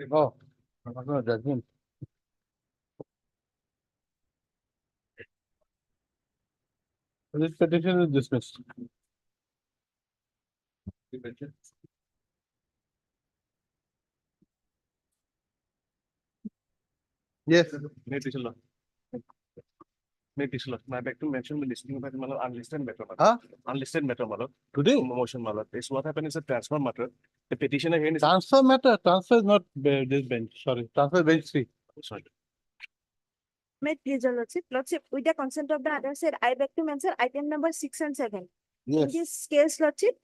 Oh, no judgment. This petition is dismissed. Yes. My back to mention the listing matter, unlisted matter. Huh? Unlisted matter, Today? motion, this what happened is a transfer matter. The petitioner here is Transfer matter. Transfer is not this bench. Sorry. Transfer bench 3. sorry. May please, your lordship. Lordship, with the consent of the other side, I beg to mention item number 6 and 7. In Yes. this case, lordship,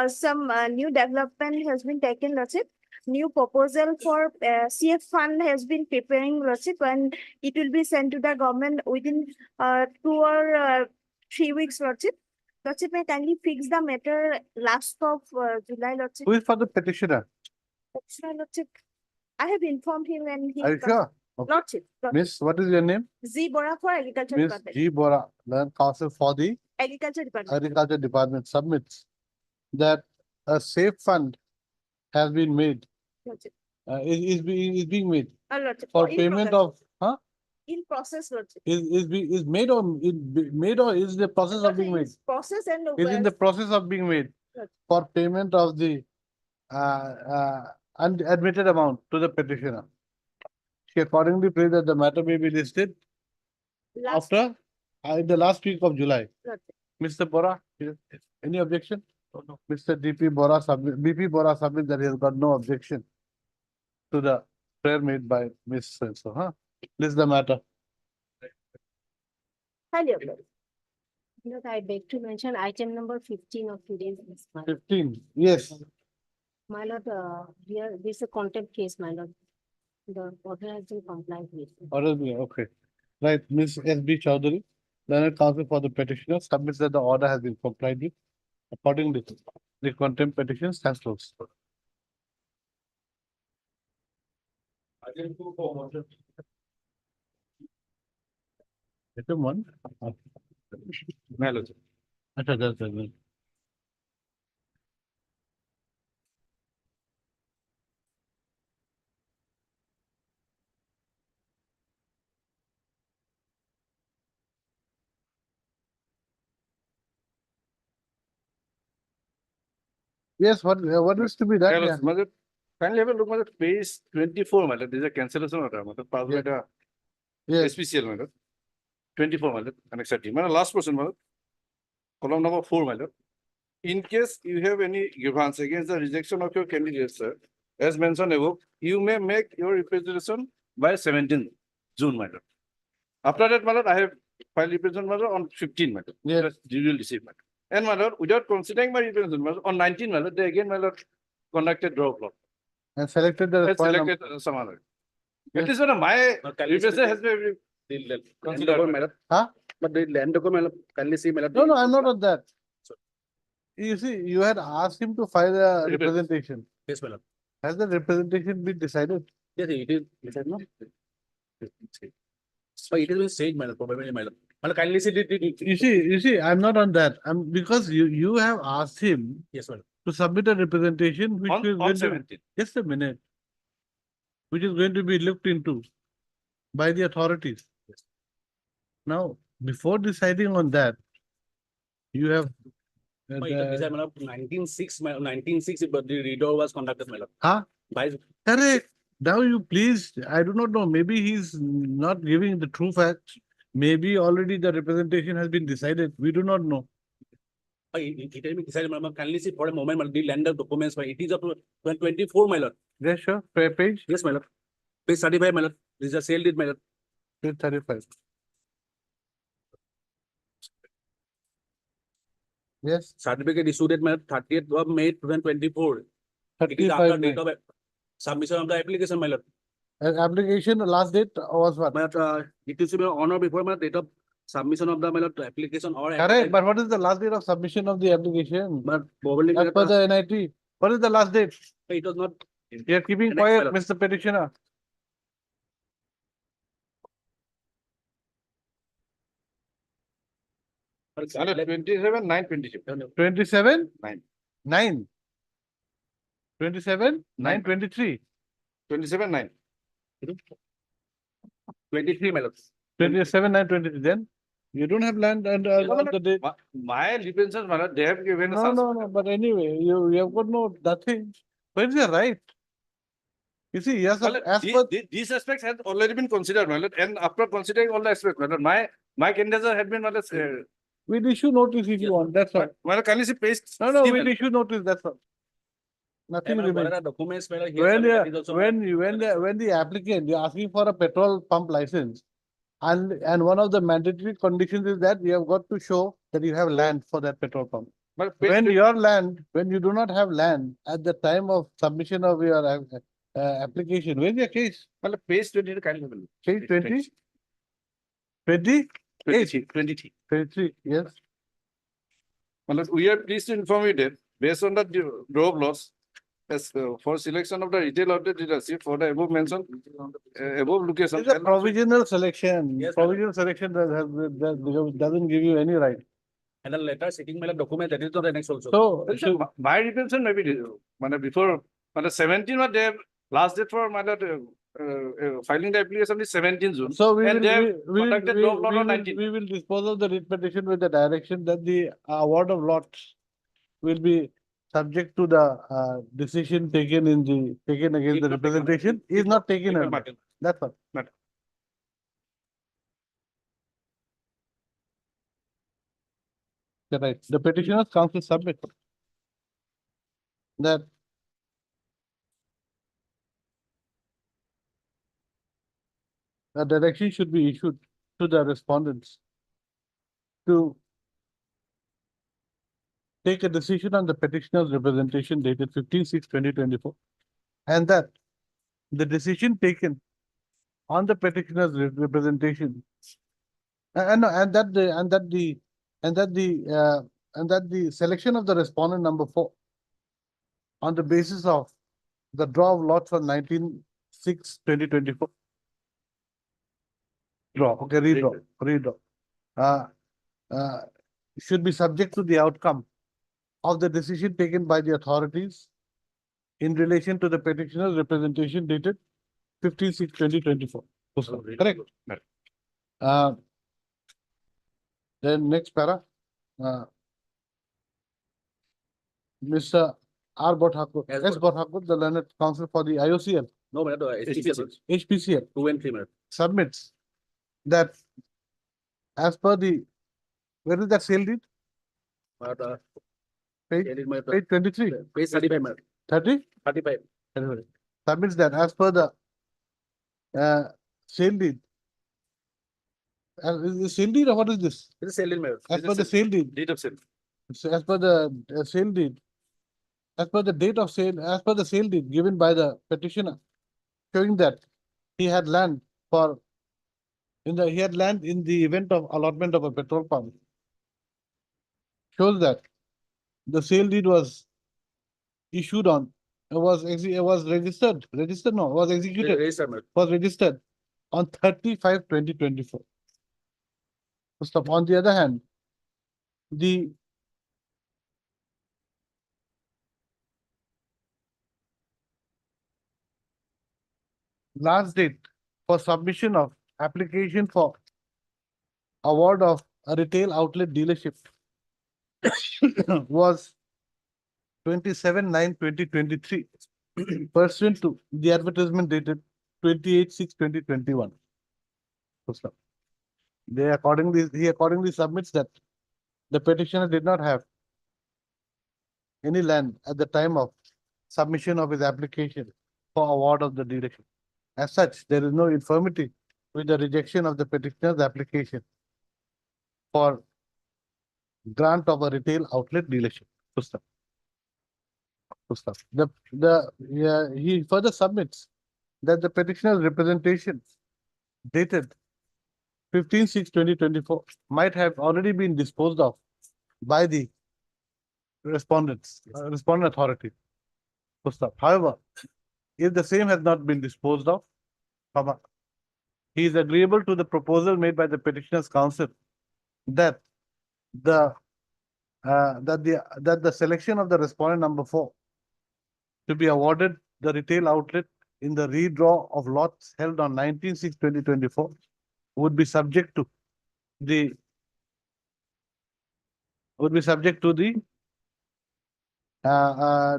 some new development has been taken, lordship. New proposal for CF fund has been preparing, lordship, and it will be sent to the government within 2 or 3 weeks, lordship. Lordship, may kindly fix the matter last of July, lordship. Who is for the petitioner? Petitioner, lordship. I have informed him and he. Are you sure? Okay. Lordship. Miss, what is your name? Z Bora for Agriculture Miss Department. G. Bora, Land Council for the Agriculture Department. Agriculture Department submits that a safe fund has been made, Lordship. is being made Lordship. for In payment progress. of, In process, Lordship. is made or made or is the process of being made? Is process and. Is in the process of being made Lordship. for payment of the unadmitted amount to the petitioner. She accordingly prays that the matter may be listed Last. after in the last week of July. Lordship. Mr. Bora, any objection? No. Mr. DP Bora submit, BP Bora submit that he has got no objection to the prayer made by Miss So, huh? List the matter. Highly obliged. Look, I beg to mention item number 15 of today's list, my lord. 15, yes. My lord, here, this is a contempt case, my lord. The order has been complied with. Order me, okay. Right, Miss S.B. Chowdhury, learned counsel for the petitioner, submits that the order has been complied with. Accordingly, the contempt petition stands closed. Item 1. अच्छा, that's. Yes, what is to be done? Yeah. Kindly have a look at page 24, this is a cancellation order, pass by the Yes, SPCL, 24, annexed team. Last person, column number 4, in case you have any grievance against the rejection of your candidate, sir, as mentioned above, you may make your representation by 17th June, After that, I have filed representation on 15, yes. You will receive, and without considering my representation, on 19, they again, conducted draw plot. And selected the. Has selected some other. Yes. At least when my representative has been considered. Huh? But the land document, can you see? No, I'm not on that. You see, you had asked him to file a representation. Yes, madam. Has the representation been decided? Yes, it is. It is not. So it is been said, madam, probably, madam. Madam, kindly see it. You see, I'm not on that. I'm because you have asked him Yes, madam. to submit a representation which is On going to, 17th. just a minute, which is going to be looked into by the authorities. Yes. Now, before deciding on that, you have. Oh, it is, madam, 1906, madam, 1906, but the reader was conducted, madam. Huh? By Correct. Now you please, I do not know, maybe he's not giving the true facts. Maybe already the representation has been decided. We do not know. it has been decided, madam. Kindly see for a moment, madam, the land documents, it is up to 24, my lord. Yes, sure. Fair page, Yes, my lord. Page 35, my lord. This is a sale deed, my lord. page 35. Yes, Certificate issued at, my lord, 30th of May 2024. It is after 35. date of submission of the application, my lord. Application, last date was what? But it is to be on or before my date of submission of the, my lord, application or. Correct, but what is the last date of submission of the application? But probably, As per the NIT, what is the last date? it was not. You are keeping Next quiet, fellow. Mr. Petitioner. Under 27, 9, 26. 27? Nine. 9. 27, 9, Nine. 23. 27-9. 23, my lord. 27/9/23, then you don't have land and No, on no, the date. My representation, my lord, they have given us. No, no, no, but anyway, you have got no, nothing. Where's your right? You see, yes, My lord, as per, these aspects have already been considered, my lord, and after considering all the aspects, my lord, my candidature had been, my lord, we'll issue notice if you want, that's all. my lord, kindly see page. No, no, C, my we'll lord. issue notice, that's all. Nothing And what remains. are the documents, my lord? He has submitted, that is also, my lord. When the applicant, you're asking for a petrol pump license. And one of the mandatory conditions is that you have got to show that you have land for that petrol pump. My lord, page When 20 your land, when you do not have land at the time of submission of your application, where's your case? my lord, page 20, kindly have a look. Page 20? 20? 23, 23. 23, yes. My lord, we are pleased to inform you that based on the draw of laws, as for selection of the retail outlet dealership for the above mentioned, above location. It's a provisional selection. Yes, madam. Provisional selection that doesn't give you any right. And the letter seeking, my lord, document, that is not annexed also. So, My retention maybe, before, 17, but they have last date for, filing the application is 17 June. so we And will, they have we will, conducted we draw will, law we on will, 19. we will dispose of the writ petition with the direction that the award of lots will be subject to the decision taken against Is the not taken, representation is not taken Taken, under. Martin. That's all. Madam. Yeah, right. The petitioner's counsel submit that a direction should be issued to the respondents to take a decision on the petitioner's representation dated 15/6/2024, and that the decision taken on the petitioner's representation and that the selection of the respondent number 4 on the basis of the draw of lots on 19/6/2024. Draw, okay, redraw. Uh, uh, should be subject to the outcome of the decision taken by the authorities in relation to the petitioner's representation dated 15/6/2024. Correct? Right. Then next para, Mr. R. Bhattakur, Yes, S. Bhattakur, the learned counsel for the IOCL, No, my lord, HPCL, HPCL, 2 and 3, my lord. submits that as per the, where is that sale deed? My lord, Page, it is my lord, page 23, page 35, my lord, 30? 35. Anyway, submits that as per the sale deed. Is the sale deed or what is this? It is sale in my lord. As It's a per the sale. sale deed, Deed of sale. so as per the sale deed, as per the date of sale, as per the sale deed given by the petitioner, showing that he had land for, he had land in the event of allotment of a petrol pump. Shows that the sale deed was issued on, was registered, was executed, Register, my lord. was registered on 30/5/2024. Stop. On the other hand, the last date for submission of application for award of a retail outlet dealership was 27/9/2023 pursuant to the advertisement dated 28/6/2021. He accordingly submits that the petitioner did not have any land at the time of submission of his application for award of the dealership. As such, there is no infirmity with the rejection of the petitioner's application for grant of a retail outlet dealership. He further submits that the petitioner's representation dated 15/6/2024 might have already been disposed of by the respondent authority. However, if the same has not been disposed of, he is agreeable to the proposal made by the petitioner's counsel that the selection of the respondent number 4 to be awarded the retail outlet in the redraw of lots held on 19/6/2024 would be subject to the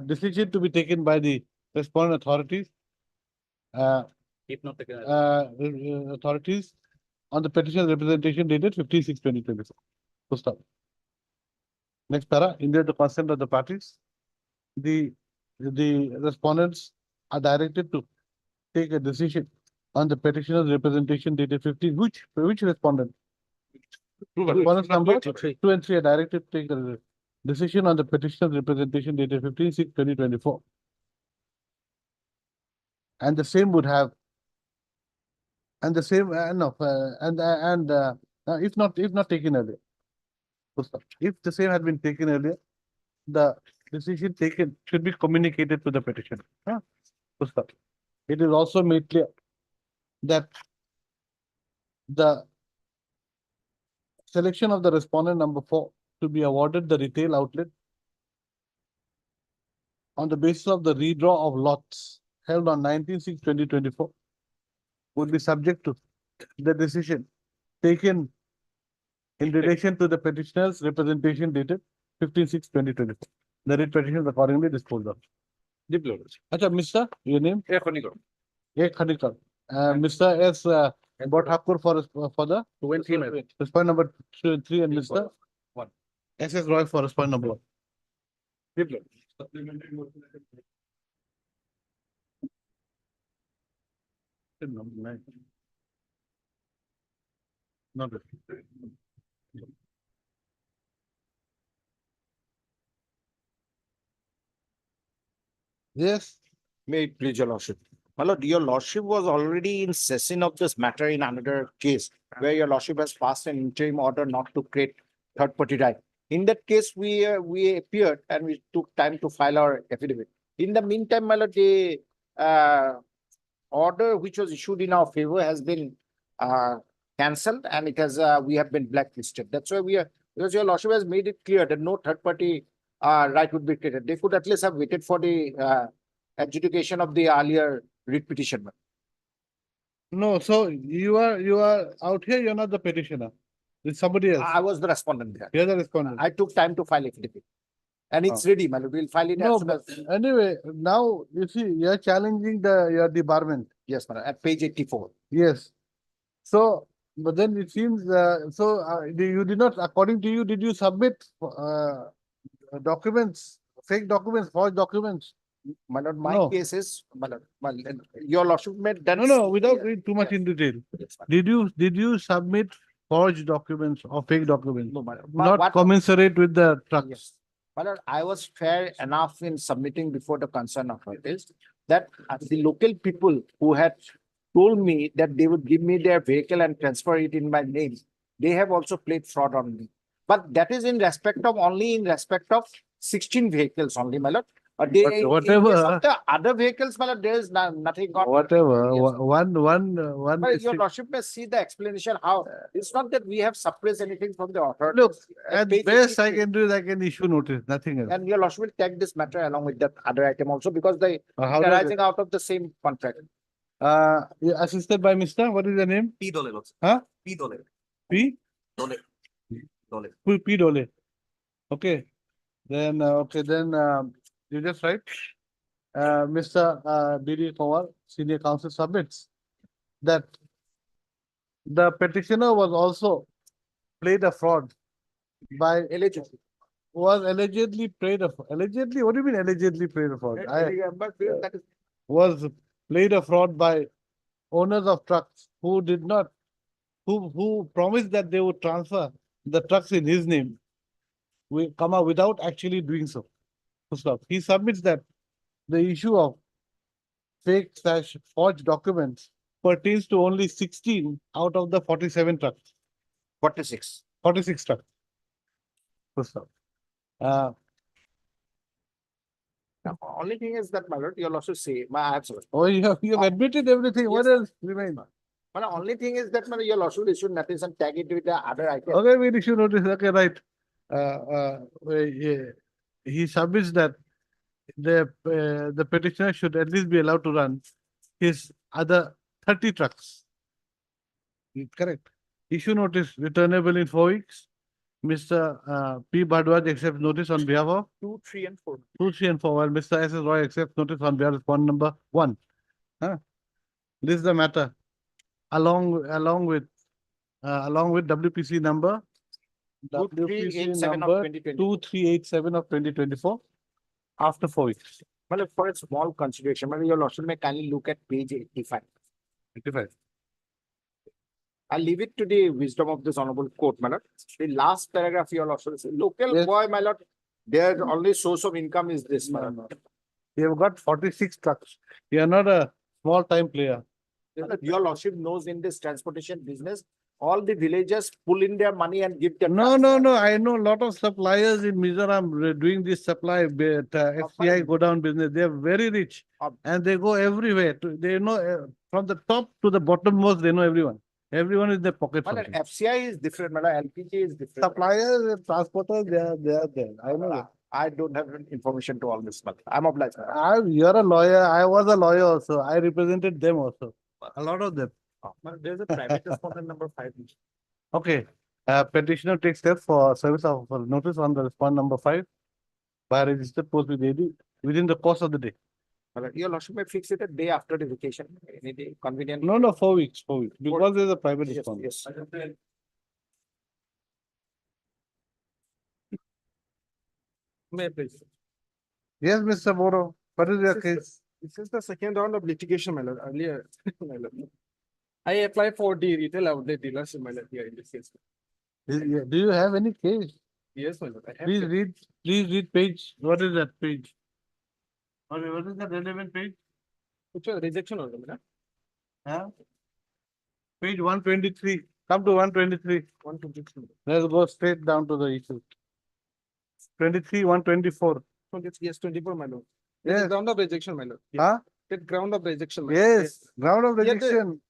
decision to be taken by the respondent authorities If not taken, authorities on the petition representation dated 15/6/2024. Full stop. Next para, in the consent of the parties, the respondents are directed to take a decision on the petitioner's representation dated 15, which respondent? Respondents number 2 and 3 are directed to take a decision on the petitioner's representation dated 15/6/2024. And the same would have, and the same, no, if not taken earlier. Full stop. If the same had been taken earlier, the decision taken should be communicated to the petitioner. Full stop. It is also made clear that the selection of the respondent number 4 to be awarded the retail outlet on the basis of the redraw of lots held on 19/6/2024 would be subject to the decision taken in relation to the petitioner's representation dated 15/6/2024. The writ petition is accordingly disposed of. Diplomat. Acha, Mr. Your name? A. Khanigar. A. Khadikar. Mr. S. Bhattakur for the 2 and 3, my lord. respondent number 3 and Mr. One. S. S. Roy for respondent number 1. Diplomat. Number 9. Not it. Yes, May it please your lordship. My lord, your lordship was already in session of this matter in another case where your lordship has passed an interim order not to create third party right. In that case, we appeared and we took time to file our affidavit. In the meantime, my lord, the order which was issued in our favor has been cancelled and it has we have been blacklisted. That's why because your lordship has made it clear that no third party right would be created. They could at least have waited for the adjudication of the earlier writ petition. no, so you are out here, you're not the petitioner. It's somebody else. I was the respondent there. You're the respondent. I took time to file affidavit. And it's ready, my lord. We'll file it No, as soon but as, anyway, now you see, you're challenging your debarment. yes, my lord, at page 84. Yes. So, but then it seems, you did not, according to you, did you submit documents, fake documents, forged documents? My lord, my No. case is, my lord, your lordship made that. No, without going too much Yes. in detail. Yes, my lord. Did you submit forged documents or fake documents? No, my lord. Not commensurate with the trucks? Yes. My lord, I was fair enough in submitting before the concerned authorities that the local people who had told me that they would give me their vehicle and transfer it in my name, they have also played fraud on me. But that is only in respect of 16 vehicles only, my lord. But In case whatever- of the other vehicles, my lord, there is nothing. Whatever, Yes. one But your district- lordship may see the explanation how, it's not that we have suppressed anything from the authorities. Look, At at page best I 83. can do is I can issue notice, nothing else. And your lordship will take this matter along with that other item also because they How are does it- arising out of the same contract. yeah, assisted by Mr. What is the name? P Dole, looks. Huh? P Dole, P? Dole. Dole. P Dole. Okay, then, you just write. Mr. B.D. Kowal, Senior Counsel submits that the petitioner was also played a fraud by, Allegedly. was allegedly played a, allegedly, what do you mean allegedly played a fraud? But that is, Was played a fraud by owners of trucks who did not, who promised that they would transfer the trucks in his name. We come out without actually doing so. Full stop. He submits that the issue of fake/forged documents pertains to only 16 out of the 47 trucks, 46. 46 trucks. Full stop. Now, only thing is that, my lord, your lordship say, my absolute. Oh, you have admitted everything. What Yes. else remains? But the only thing is that, my lord, your lordship issue notice and tag it with the other item. Okay, we issue notice. Okay, right. Yeah. He submits that the petitioner should at least be allowed to run his other 30 trucks. Correct. Issue notice returnable in 4 weeks. Mr. P. Bhardwaj accepts notice on behalf of 2, 3, and 4. 2, 3, and 4, while Mr. S. S. Roy accepts notice on behalf of respondent number 1. This is the matter. Along with WPC number. WPC 2387 of number 2020. 2387 of 2024. After 4 weeks. Well, for a small consideration, well, your lordship may kindly look at page 85. 85. I'll leave it to the wisdom of this honorable court, my lord. The last paragraph, your lordship says, local Yes. boy, my lord, their only source of income is this, my lord. You have got 46 trucks. You are not a small time player. Your lordship knows in this transportation business, all the villagers pull in their money and give them. No, no, no. I know a lot of suppliers in Mizoram doing this supply, FCI go down business. They are very rich and they go everywhere. They know from the top to the bottommost, they know everyone. Everyone is in their pocket. My lord, something. FCI is different, my lord, LPG is different. Suppliers, transporters, they are there. I know that. I don't have information to all this, my lord. I'm obliged. my lord. You're a lawyer. I was a lawyer also. I represented them also. A lot of them. There's a private respondent number 5. Okay. Petitioner takes steps for service of notice on the respondent number 5 by registered post with AD within the course of the day. My lord, your lordship may fix it a day after the vacation, any day convenient. No, 4 weeks, 4 weeks, because there's a private Yes, respondent. yes. May I please? Yes, Mr. Boro, what is your case? This is the second round of litigation, my lord, earlier. my lord. I applied for the retail outlet dealership, my lord, here in this case. Do you have any case? Yes, my lord. I have Please the- read page. What is that page? What is the relevant page? Which was rejection order, my lord. Huh? Page 123. Come to 123. 122. Let's go straight down to the issue. 23, 124. Yes, 24, my lord. Yes. Ground of rejection, my lord. Huh? That ground of rejection. my lord. Yes, ground of Yeah, the- rejection.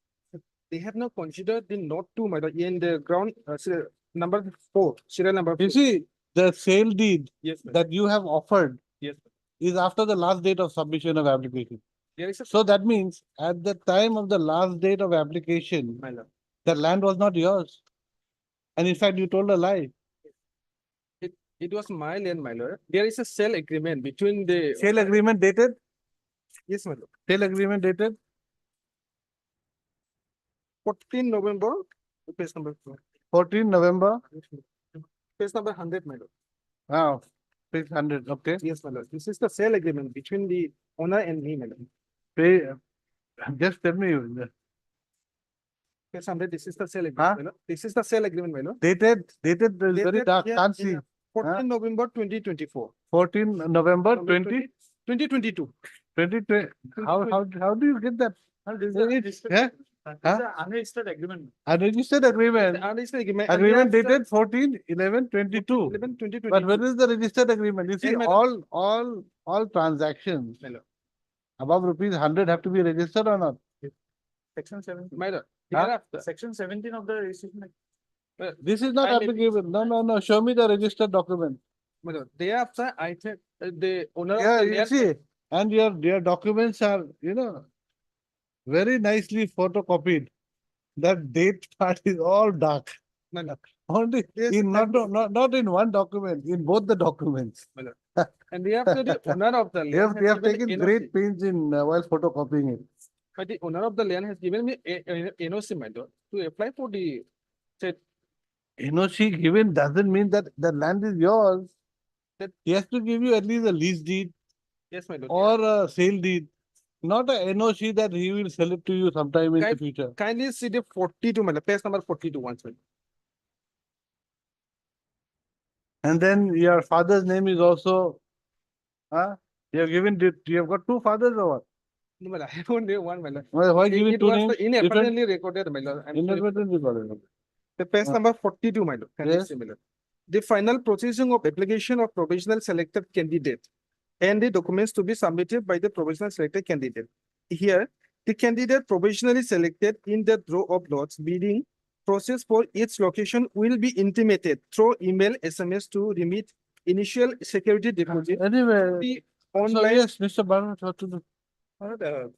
They have not considered the note 2, my lord, in the ground, number 4, serial number 4. You see, the sale deed Yes, my lord. that you have offered Yes. is after the last date of submission of application. There is a, So that means at the time of the last date of application, my lord. the land was not yours. And in fact, you told a lie. It was my land, my lord. There is a sale agreement between the. Sale agreement dated? Yes, my lord. Sale agreement dated? 14 November, page number 4. 14 November. Page number 100, my lord. Wow, 600, okay. Yes, my lord. This is the sale agreement between the owner and me, my lord. Pay, just tell me, Page 100, this is the sale Huh? agreement, my lord. This is the sale agreement, my lord. dated, is very Dated, dark, yeah, can't in, see. 14 November 2024. 14 November 2022. 2020. How do you get that? It's- yeah? Huh? Unregistered agreement. Unregistered agreement. Unregistered agreement. Agreement dated 14/11/22. 11, But 2022. where is the registered agreement? You see, Yes, madam. all transactions My lord. above rupees 100 have to be registered or not? Section 17. My lord. Huh? Hereafter, section 17 of the registration. This is not I may be- applicable. No. Show me the registered document. My lord, thereafter, I think the owner of Yeah, the you land. see, and your documents are, very nicely photocopied. That date part is all dark. My lord. Only Yes, in not in one document, in both the documents. And thereafter, the owner of the land. They have has given taken NOC. great pains in while photocopying it. But the owner of the land has given me a NOC, my lord, to apply for the said. NOC given doesn't mean that the land is yours. That- He has to give you at least a lease deed Yes, my lord. or a sale deed, not a NOC that he will sell it to you sometime in the Kind- future. Kindly see the 42, my lord, page number 42 once, my lord. And then your father's name is also, you have got two fathers or what? No, my lord, I don't know one, my lord. Why give it It two was names? Different, inappropriately recorded, my lord. I'm sorry. inadvertently recorded. The page Ah. number 42, my lord. Kindly Yes. see, my lord. The final processing of application of provisional selected candidate and the documents to be submitted by the provisional selected candidate. Here, the candidate provisionally selected in the draw of lots bidding process for each location will be intimated through email, SMS to remit initial security deposit. Anyway, The so online, yes, Mr. Barnett, what to do? uh,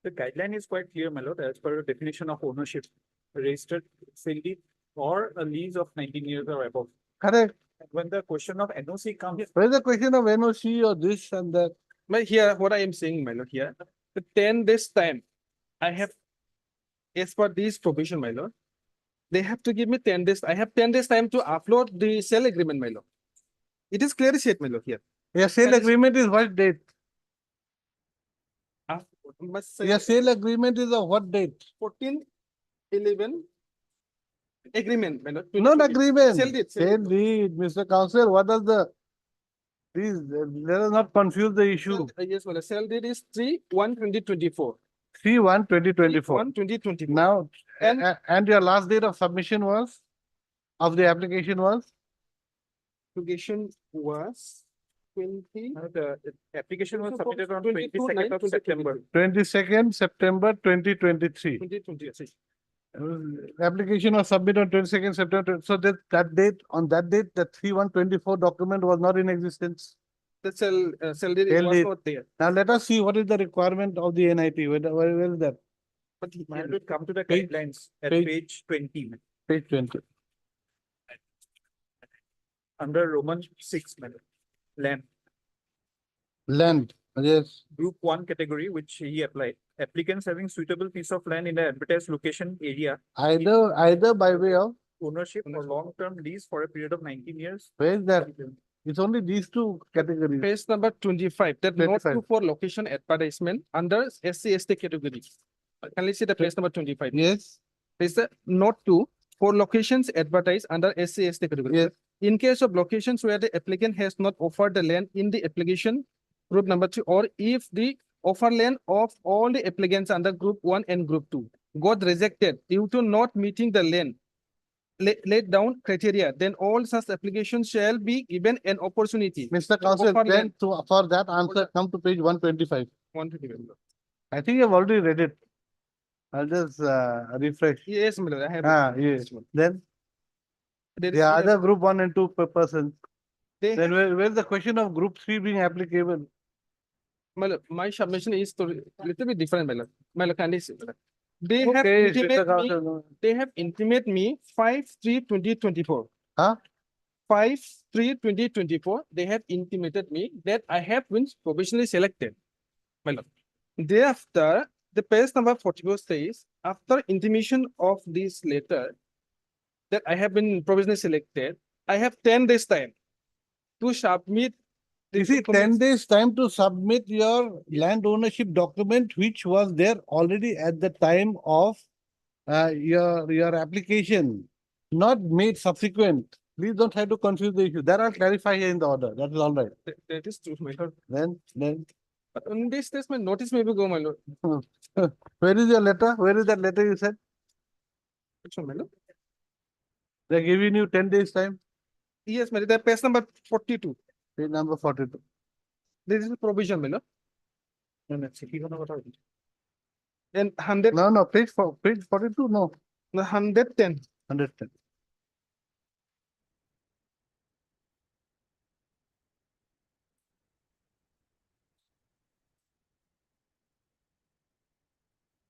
The guideline is quite clear, my lord, as per the definition of ownership, registered sale deed or a lease of 19 years or above. Correct. When the question of NOC comes, Where's the question of NOC or this and that? But here, what I am saying, my lord, here, the 10 days time, I have, as per this provision, my lord, they have to give me 10 days. I have 10 days time to upload the sale agreement, my lord. It is clearly said, my lord, here. Your sale That is- agreement is what date? Must say Your sale agreement is of what date? 14/11 agreement, my lord. Not 2020. agreement. Sale deed, sale Sale deed. deed, Mr. Council, what does the? Please, let us not confuse the issue. Yes, my lord. Sale deed is 3/1/2024. C1 2024. 1/2024. Now, And- and your last date of submission was? Of the application was? Application was 20. the application was submitted on 22/9, 22nd of September. 22nd September 2023. 2020, yes. Application was submitted on 22nd September. So that date, on that date, the 3/1/24 document was not in existence. The sale deed Sale was deed. not there. Now let us see what is the requirement of the NIT. Where is that? But I will come to the Page- guidelines at page- page 20, Page 20. under Roman 6, madam. Land, Land, yes. group 1 category, which he applied. Applicants having suitable piece of land in the advertised location area, Either by way of, ownership or long-term lease for a period of 19 years. where is that? It's only these two categories. Page number 25, that note 25. 2 for location advertisement under SC/ST category. Can you see the page number 25? Yes, There's a note 2 for locations advertised under SC/ST category. yes. In case of locations where the applicant has not offered the land in the application, group number 2, or if the offer land of all the applicants under group 1 and group 2 got rejected due to not meeting the land laid down criteria, then all such applications shall be given an opportunity. Mr. Council, offer then land. for that answer, come to page 125. 125. I think you've already read it. I'll just refresh. Yes, my lord, I have. Ah, yes. Then There is the a- other group 1 and 2 persons. They, Then where's the question of group 3 being applicable? my lord, my submission is to little bit different, my lord. My lord, kindly see, my lord. They have Okay, Mr. intimate me, Council. they have intimate me 5/3/2024. Huh? 5/3/2024, they have intimated me that I have been provisionally selected, my lord. Thereafter, the page number 44 says, after intimation of this letter that I have been provisionally selected, I have 10 days time to submit. the You see, 10 documents. days time to submit your land ownership document, which was there already at the time of your application, not made subsequent. Please don't try to confuse the issue. That I'll clarify here in the order. That is all right. That is true, my lord. Then, But on this case, my notice may be go, my lord. where is your letter? Where is that letter you said? Which one, my lord? They're giving you 10 days time, Yes, my lord, that page number 42. page number 42. This is a provision, my lord. And 100, No, page 42, no, 110. 110.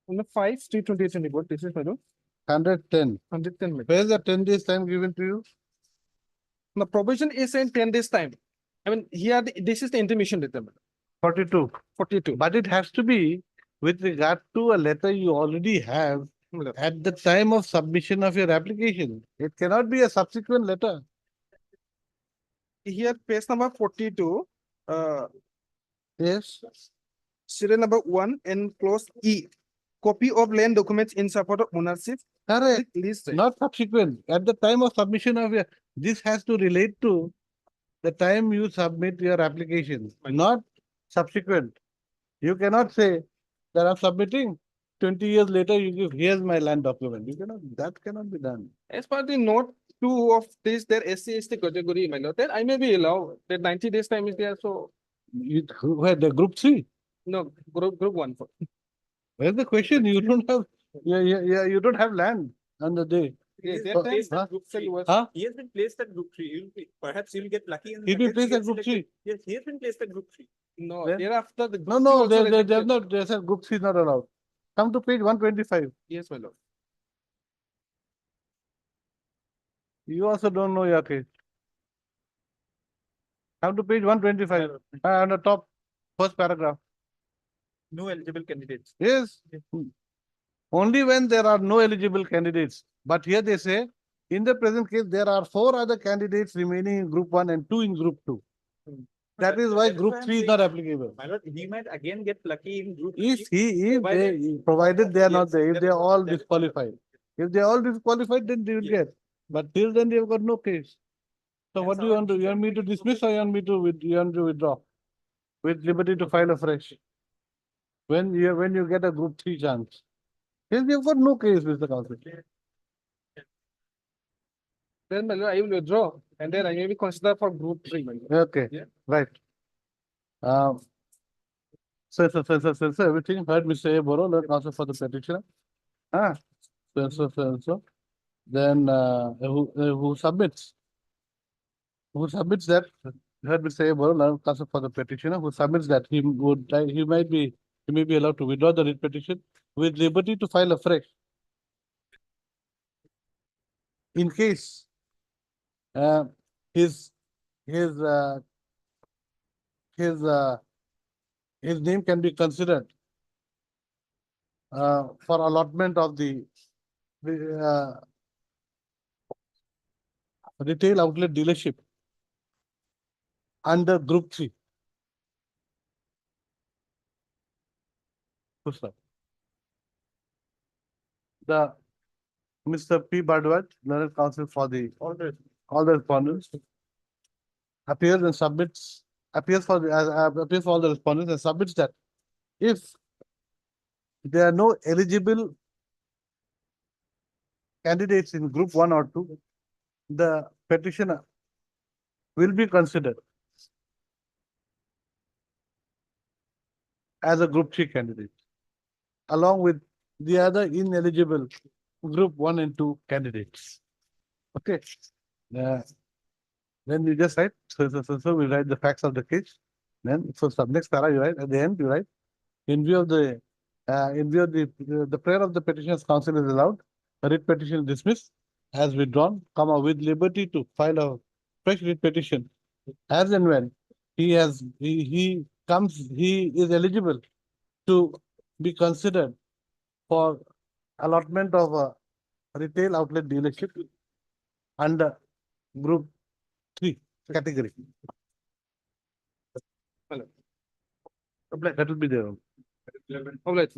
On the 5/3/2024, this is my lord, 110. 110. my lord. Where is the 10 days time given to you? The provision is in 10 days time. I mean, here, this is the intimation letter, my lord. 42. 42. But it has to be with regard to a letter you already have my lord. at the time of submission of your application. It cannot be a subsequent letter. Here, page number 42, Yes, serial number 1 and clause E. Copy of land documents in support of ownership. correct. List. Not subsequent. At the time of submission of your, this has to relate to the time you submit your application, not subsequent. You cannot say that I'm submitting 20 years later, you give, here's my land document. You cannot, that cannot be done. As per the note 2 of this, their SC/ST category, my lord, then I may be allowed, that 90 days time is there, so, Where the group 3? no, group 1. Where's the question? You don't have, you don't have land on the day. Yes, He that has been time, placed Huh? at group 3. Huh? He has been placed at group 3. Perhaps you'll get lucky. and He'll be get placed at group selected. 3. Yes, he has been placed at group 3. No, Then- thereafter the. No, group no, two also there's rejected. not, they said group 3 is not allowed. Come to page 125. Yes, my lord. You also don't know your case. Come to page 125, on the top, first paragraph. No eligible candidates. Yes. Only when there are no eligible candidates. But here they say, in the present case, there are 4 other candidates remaining in group 1 and 2 in group 2. That is why That's group I'm 3 is saying, not applicable. My lord, he might again get lucky in group. If three, provided they are not Yes, there, if that they are is- all that is- disqualified. If they are all disqualified, then they will Yes. get. But till then, they have got no case. So And what do you want to, someone- you want me to dismiss or you want me to, you want to withdraw? With liberty to file afresh. When you get a group 3 chance. Yes, we have got no case, Mr. Council. Then, my lord, I will withdraw and then I may be considered for group 3, my lord. Okay, Yeah. right. So, everything heard Mr. A. Boro, Lord Counsel for the petitioner. Ah, so. Then, who submits? Who submits that? Heard Mr. A. Boro, Lord Counsel for the petitioner, who submits that he may be allowed to withdraw the writ petition with liberty to file afresh. In case, his name can be considered for allotment of the retail outlet dealership under group 3. Good, sir. The Mr. P. Bhardwaj, learned counsel for all the respondents, appears for all the respondents and submits that if there are no eligible candidates in group 1 or 2, the petitioner will be considered as a group 3 candidate, along with the other ineligible group 1 and 2 candidates. Okay. Then you just write, so we write the facts of the case. Then, so next para you write, at the end you write, in view of the prayer of the petitioner's counsel is allowed, the writ petition is dismissed, as withdrawn, with liberty to file a fresh writ petition as and when he is eligible to be considered for allotment of a retail outlet dealership under group 3 category. That will be there. All right.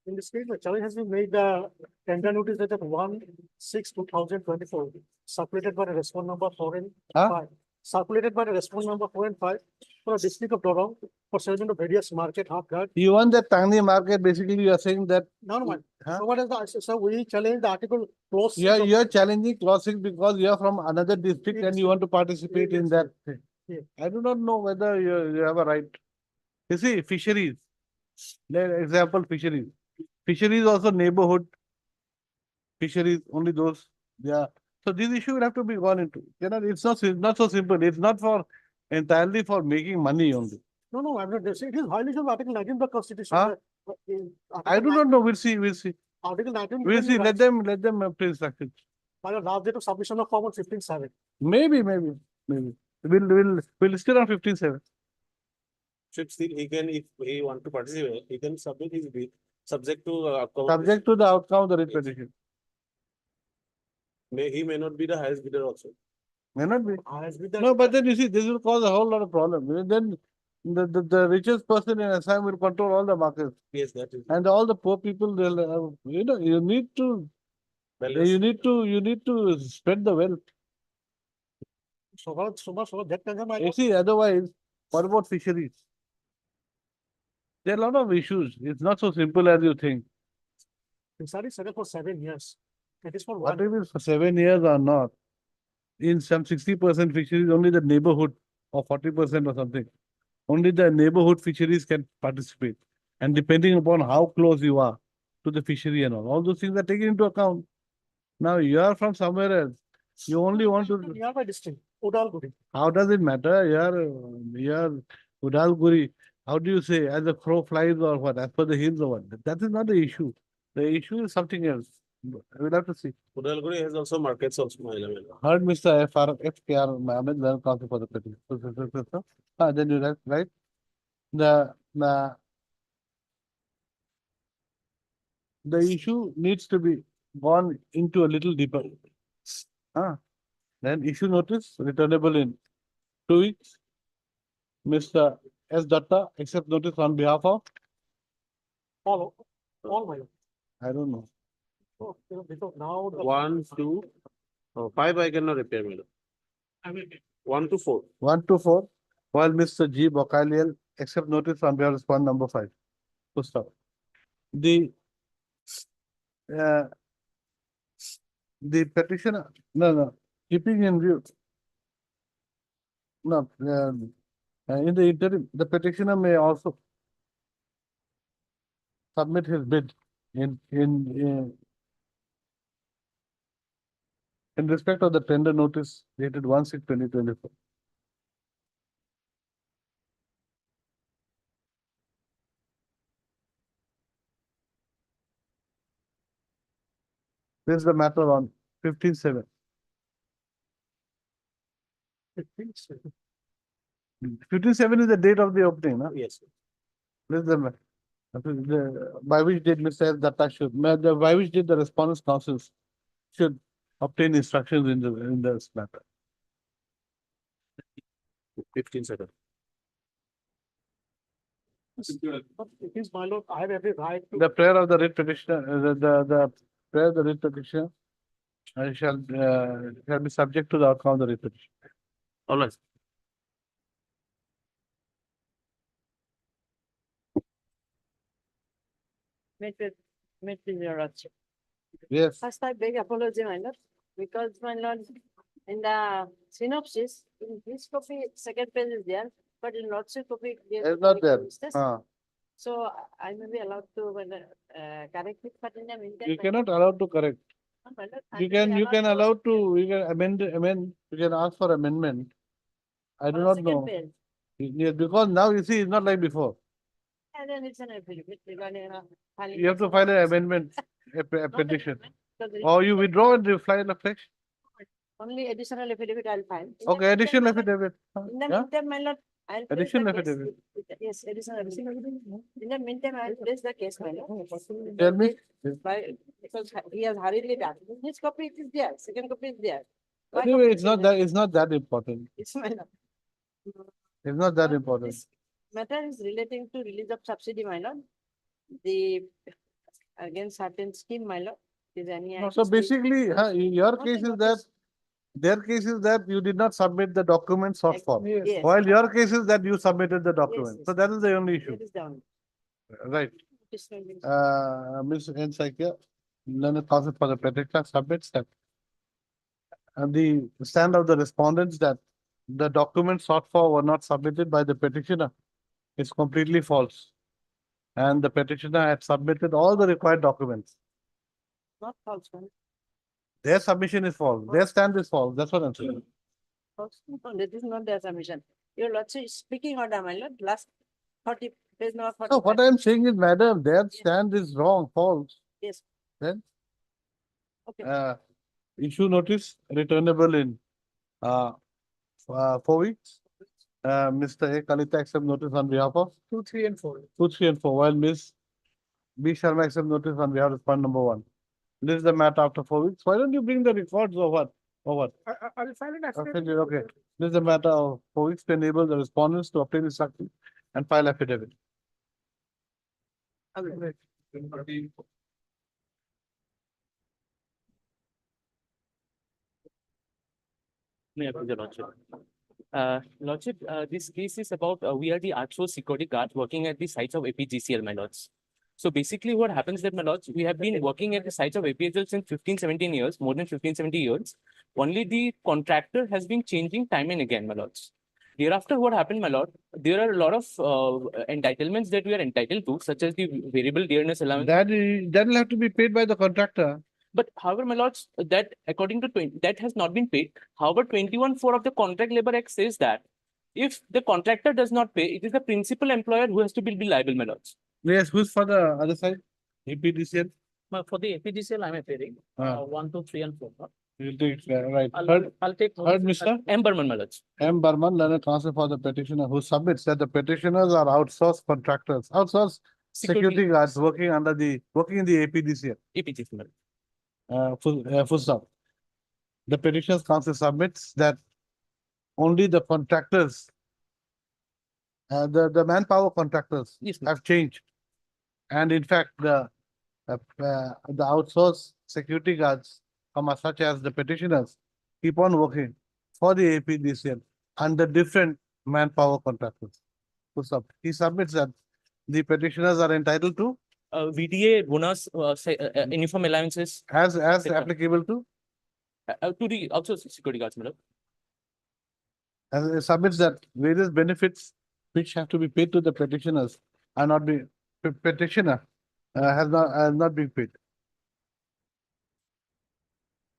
In this case, the challenge has been made, tender notice that 1/6/2024, circulated by the respondent number 4 and Huh? 5. Circulated by the respondent number 4 and 5 for the district of Dorong for serving of various market half guard. You want that Tangni market, basically you are saying that, No, no, man. Huh? So what is the, so we challenge the article close. you are challenging clause 6 because you are from another district and you want to participate in that. Yeah. I do not know whether you have a right. You see, fisheries, example fisheries. Fisheries also neighborhood. Fisheries, only those, yeah. So this issue will have to be gone into. It's not so simple. It's not entirely for making money only. No, no, I'm not, it is violation of Article 19 of the Constitution. Huh? I do Article not know. We'll see. Article 19. We'll see. Let them play instructions. By the last date of submission of form on 15/7. Maybe. We'll still on 15/7. Should still, he can, if he want to participate, he can submit his bid, subject to, Subject to the outcome of the writ petition. he may not be the highest bidder also. May not be. As with the. No, but then you see, this will cause a whole lot of problem. Then the richest person in Assam will control all the markets. Yes, that is. And all the poor people, they'll, you need to spread the wealth. So that kind of. You see, otherwise, what about fisheries? There are a lot of issues. It's not so simple as you think. Fishery is settled for 7 years. It is for one. What if it's for 7 years or not? In some 60% fisheries, only the neighborhood or 40% or something. Only the neighborhood fisheries can participate. And depending upon how close you are to the fishery and all those things are taken into account. Now you are from somewhere else. You only want to, Nearby district, Udalguri. how does it matter? Here, Udalguri, how do you say, as the crow flies or what, as per the hills or what? That is not the issue. The issue is something else. We'll have to see. Udalguri has also markets also, my lord. Heard Mr. FKR Mohammed, well, counsel for the petition. Then you right? The issue needs to be gone into a little deeper. Then issue notice returnable in 2 weeks. Mr. S. Datta, accept notice on behalf of, All my lord. I don't know. So, because now. the- 1, 2, 5 I cannot repair, my lord. 1 to 4. 1 to 4, while Mr. G. Bokaliel accept notice on behalf of respondent number 5. Full stop. The petitioner, no, keeping in view. No, in the interim, the petitioner may also submit his bid in respect of the tender notice dated 1/6/2024. This is the matter on 15/7. 15/7 is the date of the opening, no? Yes. This is by which date Mr. S. Datta should, by which date the respondents councils should obtain instructions in this matter. 15 seconds. It is my lord, I have every right to. The prayer of the writ petitioner, the prayer of the writ petitioner shall be subject to the outcome of the writ petition. All right. Yes, First, I beg apology, my lord, because my lord, in the synopsis, in this copy, second page is there, but in lordship copy. there it's not there. mistakes. So I may be allowed to, correct it, but in the meantime. you my cannot allow to correct. lord, my lord, I You may be can allowed allow to, you can amend, you can ask for amendment. I do on not second know. page. Yeah, because now you see, it's not like before. And then it's an affidavit regarding. filing You have to of file an notice. amendment, a Not petition. amendment, because the Or you withdraw and you file a flex. Only additional affidavit I'll file. In the Okay, meantime, additional my lord, affidavit. In the Yeah, meantime, my lord, I'll. place the Additional case affidavit. Yes, additional affidavit. In the meantime, I'll place the case, my lord. tell me. Because he has hurriedly done. His copy it is there, second copy is there. My Anyway, copy it's is not there. that, it's not that important. It's my lord. It's not that Lord, important. This matter is relating to release of subsidy, my lord. The, against certain scheme, my lord. Is any. No, so basically, your Not case a is that, notice. their case is that you did not submit the documents sought for. Yes. While your case is that you submitted the document. yes. So that is the only issue, That is down. right? This will be- Ms. N. Saikya, learned counsel for the petitioner submits that. And the stand of the respondents that the documents sought for were not submitted by the petitioner is completely false. And the petitioner had submitted all the required documents. Not false one. Their submission is false. Their stand is false. That's what I'm saying. False. No, that is not their submission. Your lordship is speaking order, my lord, last 30, page number 40. So what I'm saying is, madam, their stand is wrong, false. Yes. Then? Okay. Issue notice returnable in 4 weeks. Mr. A. Kalita accept notice on behalf of 2, 3, and 4. 2, 3, and 4, while Ms. B. Sharma accept notice on behalf of fund number 1. This is the matter after 4 weeks. Why don't you bring the records or what? Or what? I'll file an Affidavit, okay. This is the matter of 4 weeks to enable the respondents to obtain instruction and file affidavit. Lordship, this case is about, we are the outsourced security guards working at the sites of APGCL, my lords. So basically what happens that, my lords, we have been working at the sites of APGCL since 15, 17 years, more than 15, 17 years. Only the contractor has been changing time and again, my lords. Hereafter, what happened, my lord, there are a lot of entitlements that we are entitled to, such as the variable dearness allowance. That will have to be paid by the contractor. But however, my lords, that according to 20, that has not been paid. However, 21(4) of the Contract Labor Act says that if the contractor does not pay, it is the principal employer who has to be liable, my lords. Yes, who's for the other side? APDCL? For the APGCL, I'm appearing, Ah. 1, 2, 3, and 4. You'll take, right. Heard, I'll take. heard, Mr. M. Burman, my lords. M. Burman, learned counsel for the petitioner who submits that the petitioners are outsourced contractors, outsourced security guards working in the APDCL. APGCL, my lords. Full stop. The petitioner's counsel submits that only the contractors, the manpower contractors Yes, my lords. have changed. And in fact, the outsourced security guards, such as the petitioners, keep on working for the APDCL under different manpower contractors. Full stop. He submits that the petitioners are entitled to VDA bonus, uniform allowances as Etc. applicable to, to the outsourced security guards, my lord. as it submits that various benefits which have to be paid to the petitioners are not being, petitioner has not been paid.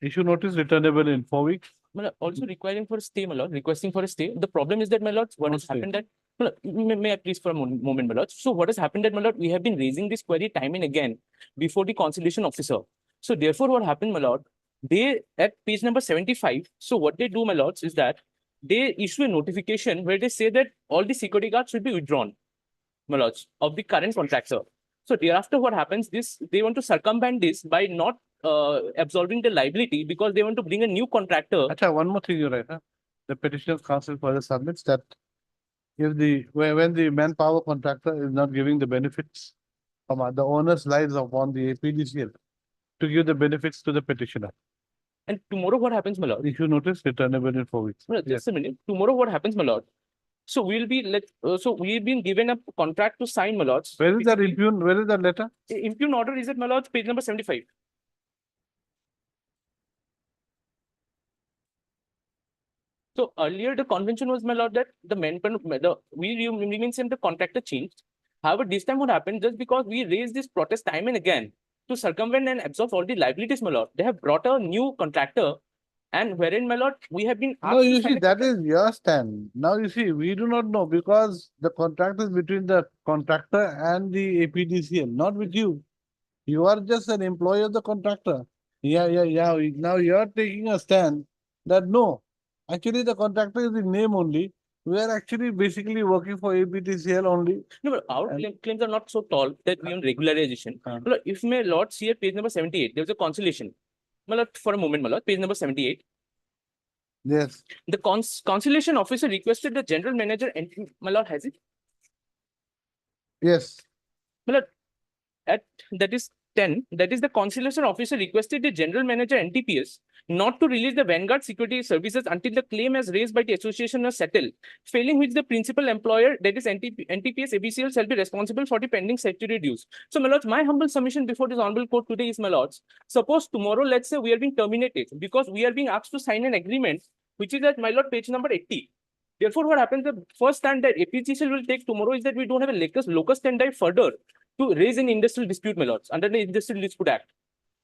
Issue notice returnable in 4 weeks. My lord, also requiring for a stay, my lord, requesting for a stay. The problem is that, my lord, what No has stay. happened that, my lord, may I please for a moment, my lord? So what has happened that, my lord, we have been raising this query time and again before the conciliation officer. So therefore, what happened, my lord, they, at page number 75, so what they do, my lords, is that they issue a notification where they say that all the security guards should be withdrawn, my lords, of the current contractor. So thereafter, what happens, they want to circumvent this by not absolving the liability because they want to bring a new contractor. Acha, one more thing you write, huh? The petitioner's counsel further submits that if when the manpower contractor is not giving the benefits, the onus lies upon the APDCL to give the benefits to the petitioner. And tomorrow, what happens, my lord? Issue notice returnable in 4 weeks. My lord, just a minute. Tomorrow, what happens, my lord? So we'll be so we've been given a contract to sign, my lords. Where is that impugn? Where is that letter? Impugn order is at, my lords, page number 75. So earlier, the convention was, my lord, that we remain same, the contractor changed. However, this time what happened, just because we raised this protest time and again to circumvent and absorb all the liabilities, my lord, they have brought a new contractor, and wherein, my lord, we have been No, asked to you sign see, a that is your stand. Now, you see, we do not know because the contract is between the contractor and the APDCL, not with you. You are just an employee of the contractor. Yeah. Now you are taking a stand that no, actually the contractor is the name only. We are actually basically working for APDCL only. No, but our And- claims are not so tall that we on regularization. Uh. My lord, if my lord see at page number 78, there's a conciliation. My lord, for a moment, my lord, page number 78. Yes, The conciliation officer requested the general manager, and my lord, has it? yes. My lord, at that is 10, that is the conciliation officer requested the general manager NTPS not to release the Vanguard Security Services until the claim as raised by the association is settled, failing which the principal employer, that is NTPS ABCL, shall be responsible for the pending statutory dues. So, my lords, my humble submission before this honorable court today is, my lords, suppose tomorrow, let's say we are being terminated because we are being asked to sign an agreement, which is at, my lord, page number 80. Therefore, what happens, the first stand that APGCL will take tomorrow is that we don't have a locus standi further to raise an industrial dispute, my lords, under the Industrial Dispute Act.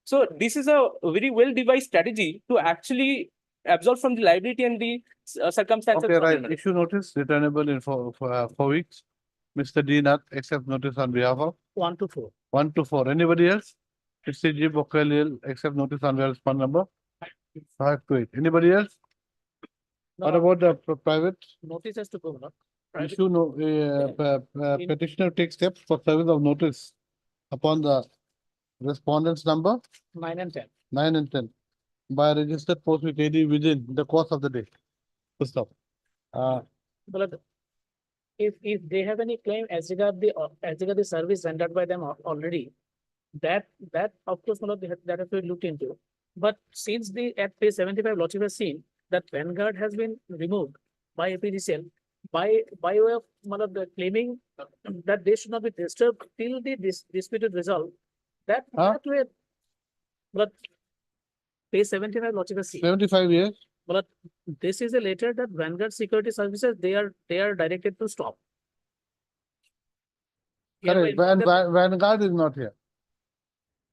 So this is a very well devised strategy to actually absolve from the liability and the circumstances. Okay, of right. the matter. Issue notice returnable in 4 weeks. Mr. D. Nath accept notice on behalf of 1 to 4. 1 to 4. Anybody else? Mr. G. Bokhalil accept notice on behalf of fund number 5 to 8. Anybody else? What No, about the private? notice has to go, no? Private- Issue no, petitioner takes steps for service of notice upon the respondents number 9 and 10. 9 and 10 by registered post with AD within the course of the day. Full stop. But if they have any claim as regard the service rendered by them already, that of course, my lord, that have to be looked into. But since at page 75, Lordship has seen that Vanguard has been removed by APGCL by way of, my lord, the claiming that they should not be disturbed till the disputed resolve. That way, but page 75, Lordship has seen. 75 years. But this is a letter that Vanguard Security Services, they are directed to stop. Correct. Vanguard is not here.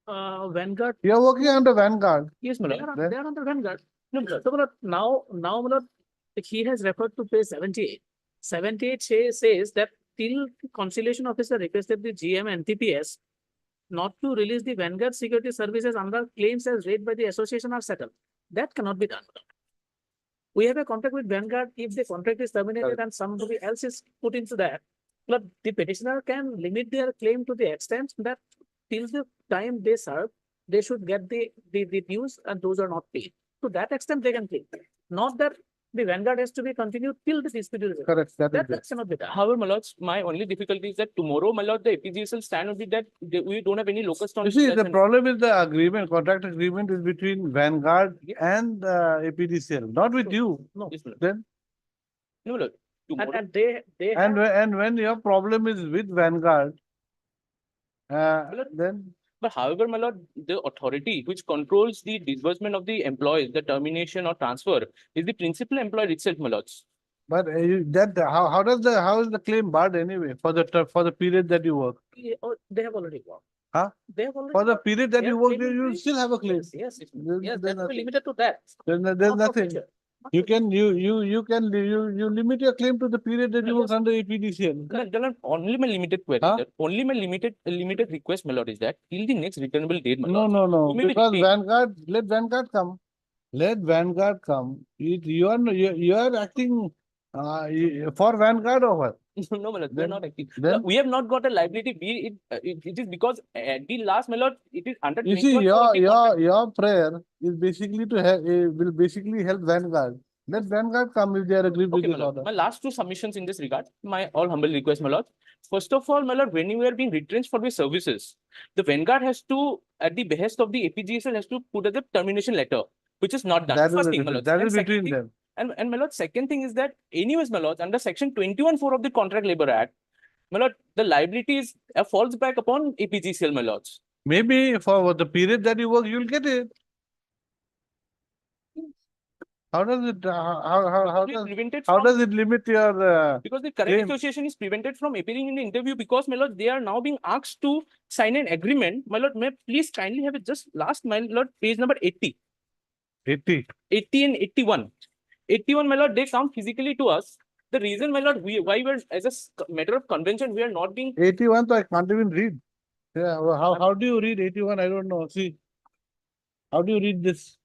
Vanguard, You are working under Vanguard. yes, my lord, Then- they are on the Vanguard. No, my lord. So, my lord, now, my lord, he has referred to page 78. 78 says that till conciliation officer requested the GM and TPS not to release the Vanguard security services under claims as raised by the association are settled. That cannot be done. We have a contract with Vanguard. If the contract is terminated and somebody else is put into that, but the petitioner can limit their claim to the extent that till the time they serve, they should get the dues and those are not paid. To that extent, they can claim. Not that the Vanguard has to be continued till the dispute is resolved. Correct, that is That it. cannot be done. However, my lords, my only difficulty is that tomorrow, my lord, the APGSL stand will be that we don't have any locust on. You see, the present. problem is the agreement, contract agreement is between Vanguard and APDCL, not with you. No. Yes, my lord. Then, No, my lord. Tomorrow, And they have. and when your problem is with Vanguard, then but however, my lord, the authority which controls the disbursement of the employees, the termination or transfer, is the principal employer itself, my lords. but how is the claim barred anyway for the period that you work? They have already worked. Huh? They have already. For the worked. period that Their you work, claim will you be- still have a claim. Yes, There's- yes, there's that will be nothing. limited to that. There's not nothing. forfeiture. You can limit your claim to the period that you work under APDCL. Only my limited query, Huh? sir. Only my limited request, my lord, is that till the next returnable date, my lord. No, You may be because repeat. let Vanguard come. Let Vanguard come. You are acting for Vanguard or what? No, my lord, we are Then- not acting. then- We have not got a liability. It is because at the last, my lord, it is under. You see, 21 for the contract. your prayer is basically to help, will basically help Vanguard. Let Vanguard come if they are agreed with Okay, my this lord. order. My last two submissions in this regard, my all humble request, my lord. First of all, my lord, when you are being retrenched for the services, the Vanguard has to, at the behest of the APGSL, has to put as a termination letter, which is not done. That First is thing, my lord. that And is second between thing- them. And my lord, second thing is that anyways, my lord, under section 21(4) of the Contract Labor Act, my lord, the liability is falls back upon APGCL, my lords. Maybe for the period that you work, you'll get it. How does it, It is prevented how from- does it limit your, Because the current claim? association is prevented from appearing in the interview because, my lord, they are now being asked to sign an agreement. My lord, may I please kindly have it just last, my lord, page number 80. 80? 80 and 81. 81, my lord, they come physically to us. The reason, my lord, why we're, as a matter of convention, we are not being 81, so I can't even read. Yeah, well, how do you read 81? I don't know. See, how do you read this?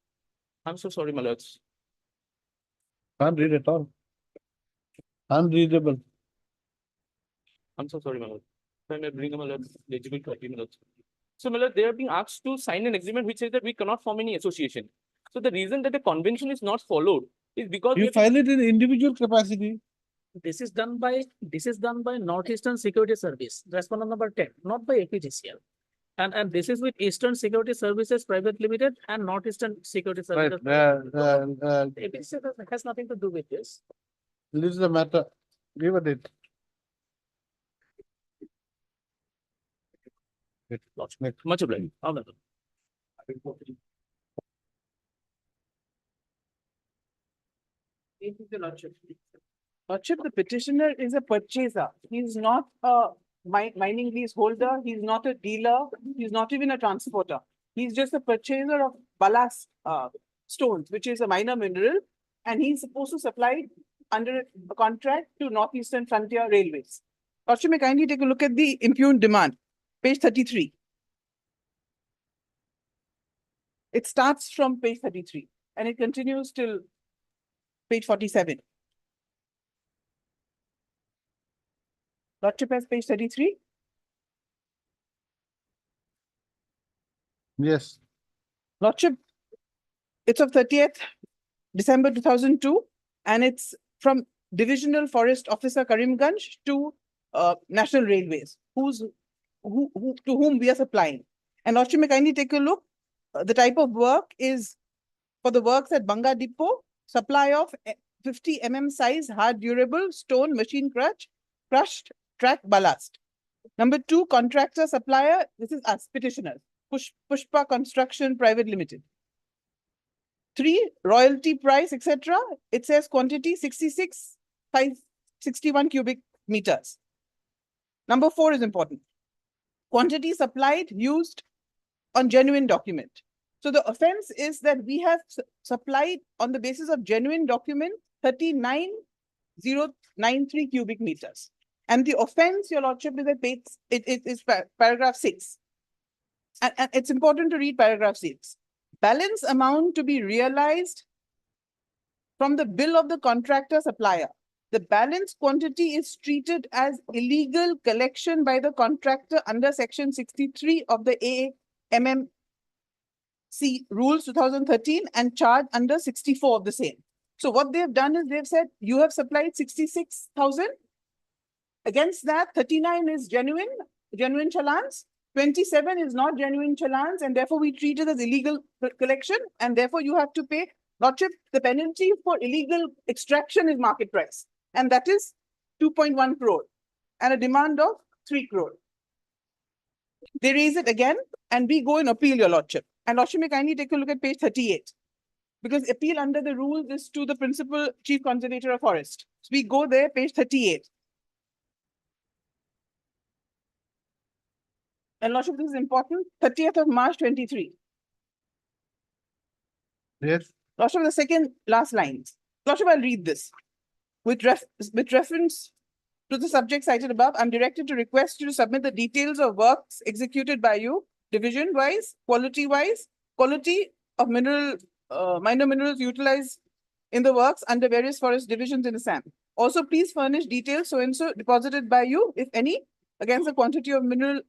I'm so sorry, my lords. Can't read at all. Unreadable. I'm so sorry, my lord. If I may bring my lord legible copy, my lord. So, my lord, they are being asked to sign an agreement which says that we cannot form any association. So, the reason that the convention is not followed is because we You have- file it in individual capacity. This is done by Northeastern Security Service, respondent number 10, not by APGCL. And this is with Eastern Security Services Private Limited and Northeastern Security Right, Services. APGCL has nothing to do with this. this is the matter. Give a date. Next. much obliged. Honorable. Lordship, the petitioner is a purchaser. He's not a mining lease holder. He's not a dealer. He's not even a transporter. He's just a purchaser of ballast stones, which is a minor mineral, and he's supposed to supply it under a contract to Northeastern Frontier Railways. Lordship, may kindly take a look at the impugned demand, page 33. It starts from page 33 and it continues till page 47. Lordship has page 33. Yes. Lordship, it's of 30th December 2002, and it's from Divisional Forest Officer Karimganj to National Railways, to whom we are supplying. And Lordship, may kindly take a look. The type of work is for the works at Banga Depot, supply of 50 mm size hard durable stone machine crushed track ballast. Number 2, contractor supplier. This is us, petitioners. Pushpa Construction Private Limited. 3, royalty price, etc. It says quantity 61 cubic meters. Number 4 is important. Quantity supplied, used on genuine document. So the offense is that we have supplied on the basis of genuine document 39,093 cubic meters. And the offense, Your Lordship, is that it is paragraph 6. And it's important to read paragraph 6. Balance amount to be realized from the bill of the contractor supplier. The balance quantity is treated as illegal collection by the contractor under section 63 of the AMMC rules 2013 and charged under 64 of the same. So what they have done is they've said you have supplied 66,000. Against that, 39 is genuine challans. 27 is not genuine challans, and therefore we treat it as illegal collection, and therefore you have to pay. Lordship, the penalty for illegal extraction is market price, and that is 2.1 crore, and a demand of 3 crore. They raise it again, and we go and appeal, Your Lordship. And Lordship, may kindly take a look at page 38, because appeal under the rules is to the principal chief conservator of forest. So we go there, page 38. And Lordship, this is important, 30th of March 23. Yes. Lordship, the second last lines. Lordship, I'll read this. With reference to the subject cited above, I'm directed to request you to submit the details of works executed by you, division-wise, quality-wise, quality of minor minerals utilized in the works under various forest divisions in Assam. Also, please furnish details so-and-so deposited by you, if any, against the quantity of minor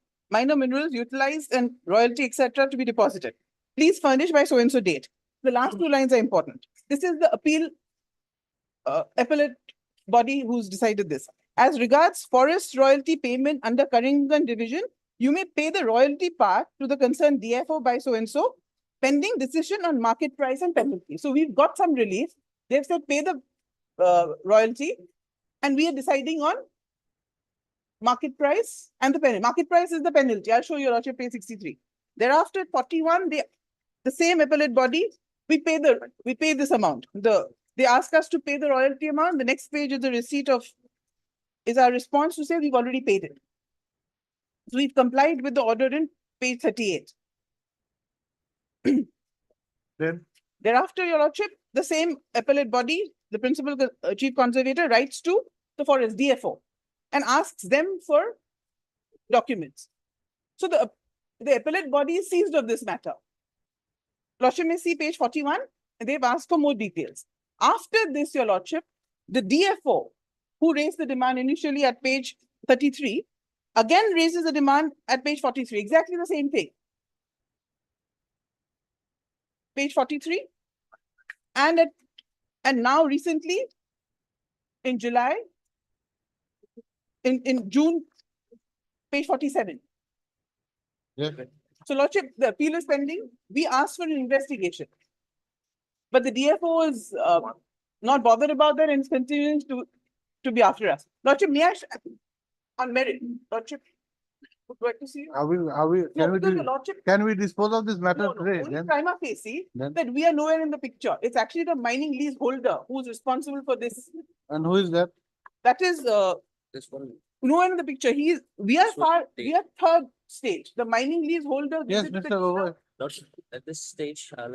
minerals utilized and royalty, etc., to be deposited. Please furnish by so-and-so date. The last two lines are important. This is the appeal appellate body who's decided this. As regards forest royalty payment under Karimganj division, you may pay the royalty part to the concerned DFO by so-and-so, pending decision on market price and penalty. So we've got some relief. They've said pay the royalty, and we are deciding on market price and the penalty. Market price is the penalty. I'll show you, Your Lordship, page 63. Thereafter, 41, the same appellate body, we pay this amount. They ask us to pay the royalty amount. The next page is the receipt of, is our response to say we've already paid it. So we've complied with the order in page 38. Then Thereafter, Your Lordship, the same appellate body, the principal chief conservator, writes to the forest DFO and asks them for documents. So the appellate body is seized of this matter. Lordship may see page 41, and they've asked for more details. After this, Your Lordship, the DFO, who raised the demand initially at page 33, again raises the demand at page 43, exactly the same thing. Page 43, and now recently, in July, in June, page 47. yes. So, Lordship, the appeal is pending. We asked for an investigation, but the DFO is not bothered about that and is continuing to be after us. Lordship, may I, on merit, Lordship, would like to see you. Can we dispose of this matter No, today? only Then? prima facie Then? that we are nowhere in the picture. It's actually the mining lease holder who's responsible for this. And who is that? That is This one. nowhere in the picture. We are third stage. The mining lease holder. Yes, gives it to Mr. the Gogoi. Lordship, at this stage, I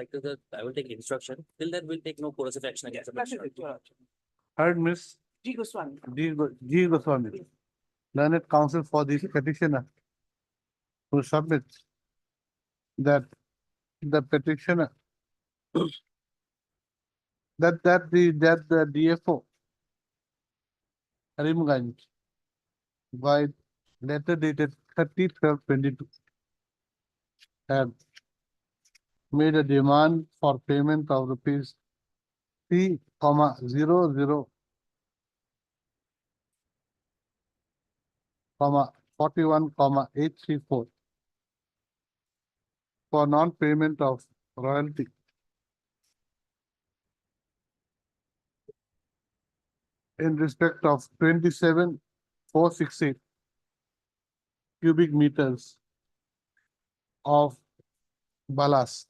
will take instruction. Till then, we'll take no coercive action against the That is it, petitioner. Your Lordship. Heard Miss G. Goswami. G. Goswami, learned counsel for this petitioner, who submits that the petitioner that the DFO Karimganj by letter dated 30/12/22 have made a demand for payment of rupees 3,00, 41,834 for non-payment of royalty in respect of 27,468 cubic meters of ballast,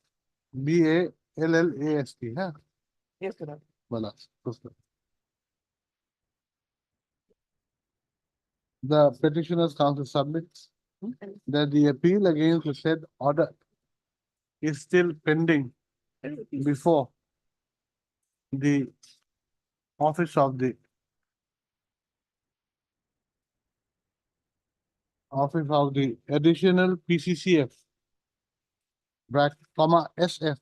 BALLAST, huh? Yes, Your Lordship. Ballast. The petitioner's counsel submits that the appeal against the said order is still pending before the office of the additional PCCF comma SF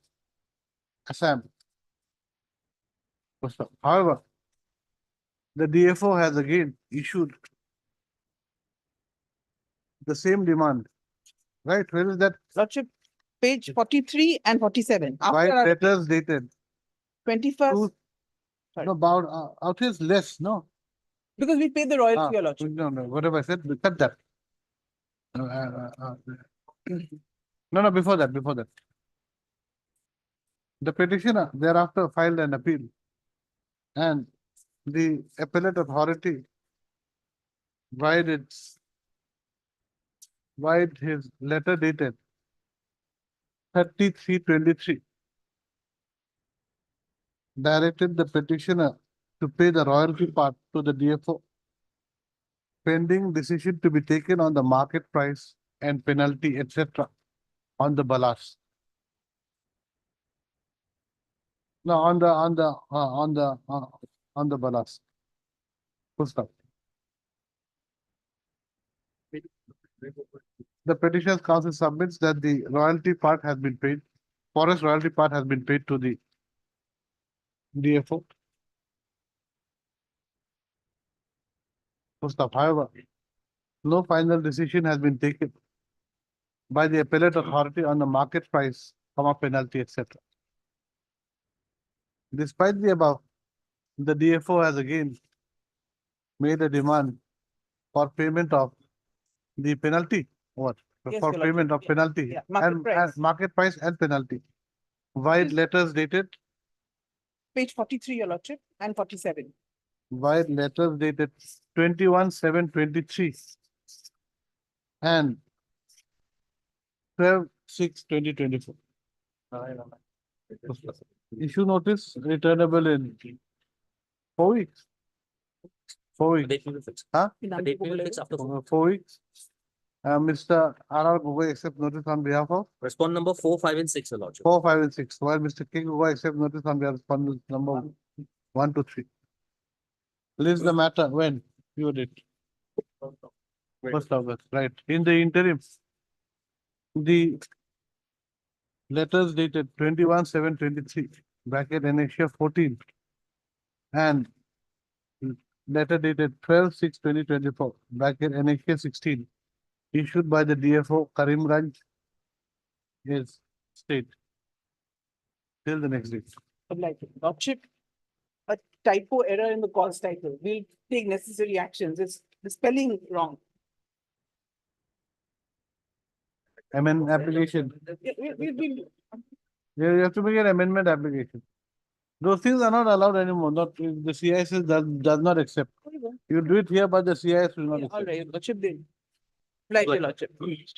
Assam. However, the DFO has again issued the same demand, right? Where is that? Lordship, page 43 and 47. By After our letters dated 21st, two, Sorry. no, about, out is less, no? because we paid the royalty, Your Lordship. No, whatever I said, cut that. No, before that. The petitioner thereafter filed an appeal. And the appellate authority vide his letter dated 33/23 directed the petitioner to pay the royalty part to the DFO pending decision to be taken on the market price and penalty, etc. on the balance. No, on the balance. Full stop. The petitioner's counsel submits that the royalty part has been paid, forest royalty part has been paid to the DFO. Full stop. However, no final decision has been taken by the appellate authority on the market price, penalty, etc. Despite the above, the DFO has again made a demand for payment of the penalty, what? Yes, For Your payment of Lordship. penalty Yeah, market and price. market price and penalty. Vide letters dated, Page 43, Your Lordship, and 47. vide letters dated 21/7/23 and 12/6/2024. Issue notice returnable in 4 weeks. 4 The weeks. date will be fixed. Huh? The date will be fixed after 4 weeks. Mr. R.R. Gogoi accept notice on behalf of respond number 4, 5, and 6, Your Lordship. 4, 5, and 6. While Mr. King Gogoi accept notice on behalf of respondents number 1 to 3. List the matter when you did. 1st August, right. In the interim, the letters dated 21/7/23 bracket Annexure 14 and letter dated 12/6/2024 bracket Annexure 16 issued by the DFO Karimganj is state till the next date. Like, Lordship, a typo error in the cause title. We'll take necessary actions. It's the spelling wrong. Application. We'll You have to make an amendment application. Those things are not allowed anymore. Not the CIS does not accept. You do it here, but the CIS will not all accept. right, Lordship, then. Right, Your Lordship. Please,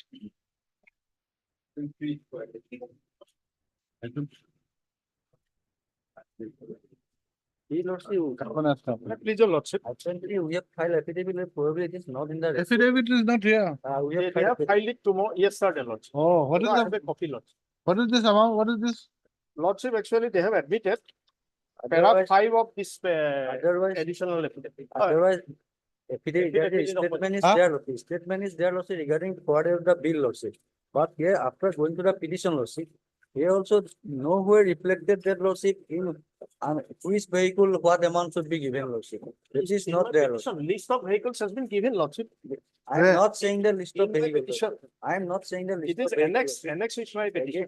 your lordship. Apparently, we have filed affidavit, like, probably it is not in the. record. Affidavit is not here. We have filed Filed it tomorrow, yes, sir, dear lordship. Oh, what is I have the, a copy, lordship. what is this amount? What is this? Lordship, actually, they have admitted para Otherwise, 5 of this otherwise, additional affidavit. otherwise, affidavit, that is, Affidavit of- statement is Huh? there, lordship. Statement is there, lordship, regarding forward of the bill, lordship. But here, after going to the petition, lordship, here also nowhere reflected that, lordship, in which vehicle, what amount should be given, lordship. It is In not my there, petition, lordship. List of vehicles has been given, lordship. I am Where? not saying the list of In my vehicles. petition, I am not saying the list it of is vehicles. annex is my petition.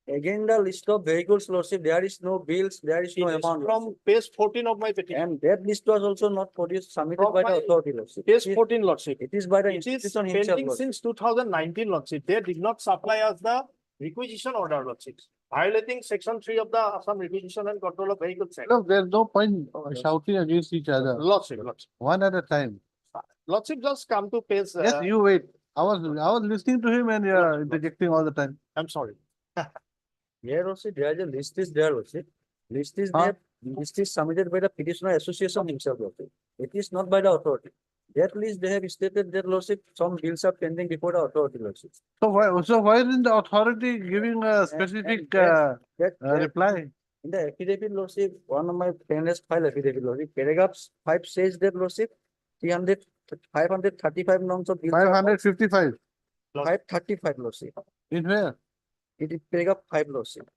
Again, the list of vehicles, lordship, there is no bills, there is no It is amount. from lordship. page 14 of my petition. And that list was also not produced, submitted From by the my authority, lordship. Page It is- 14, lordship. It is by the It is institution himself, pending lordship. since 2019, lordship. They did not supply us the requisition order, lordship. Violating section 3 of the Assam Requisition and Control of Vehicles Act. Look, there's no point shouting against each other. Lordship, One at a time. lordship, just come to page, Yes, you wait. I was listening to him and you're interjecting all the time. I'm sorry. Here also, there is a list is there, lordship. List is Huh? there, list is submitted by the petitioner association himself, lordship. It is not by the authority. At least they have stated their lordship, some bills are pending before the authority lordship. So why isn't the authority giving a specific That- reply? In the affidavit lordship, one of my friends filed affidavit lordship, paragraphs 5 says that lordship, 535 norms of bills. 555, 535 lordship. in where? It is paragraph 5 lordship.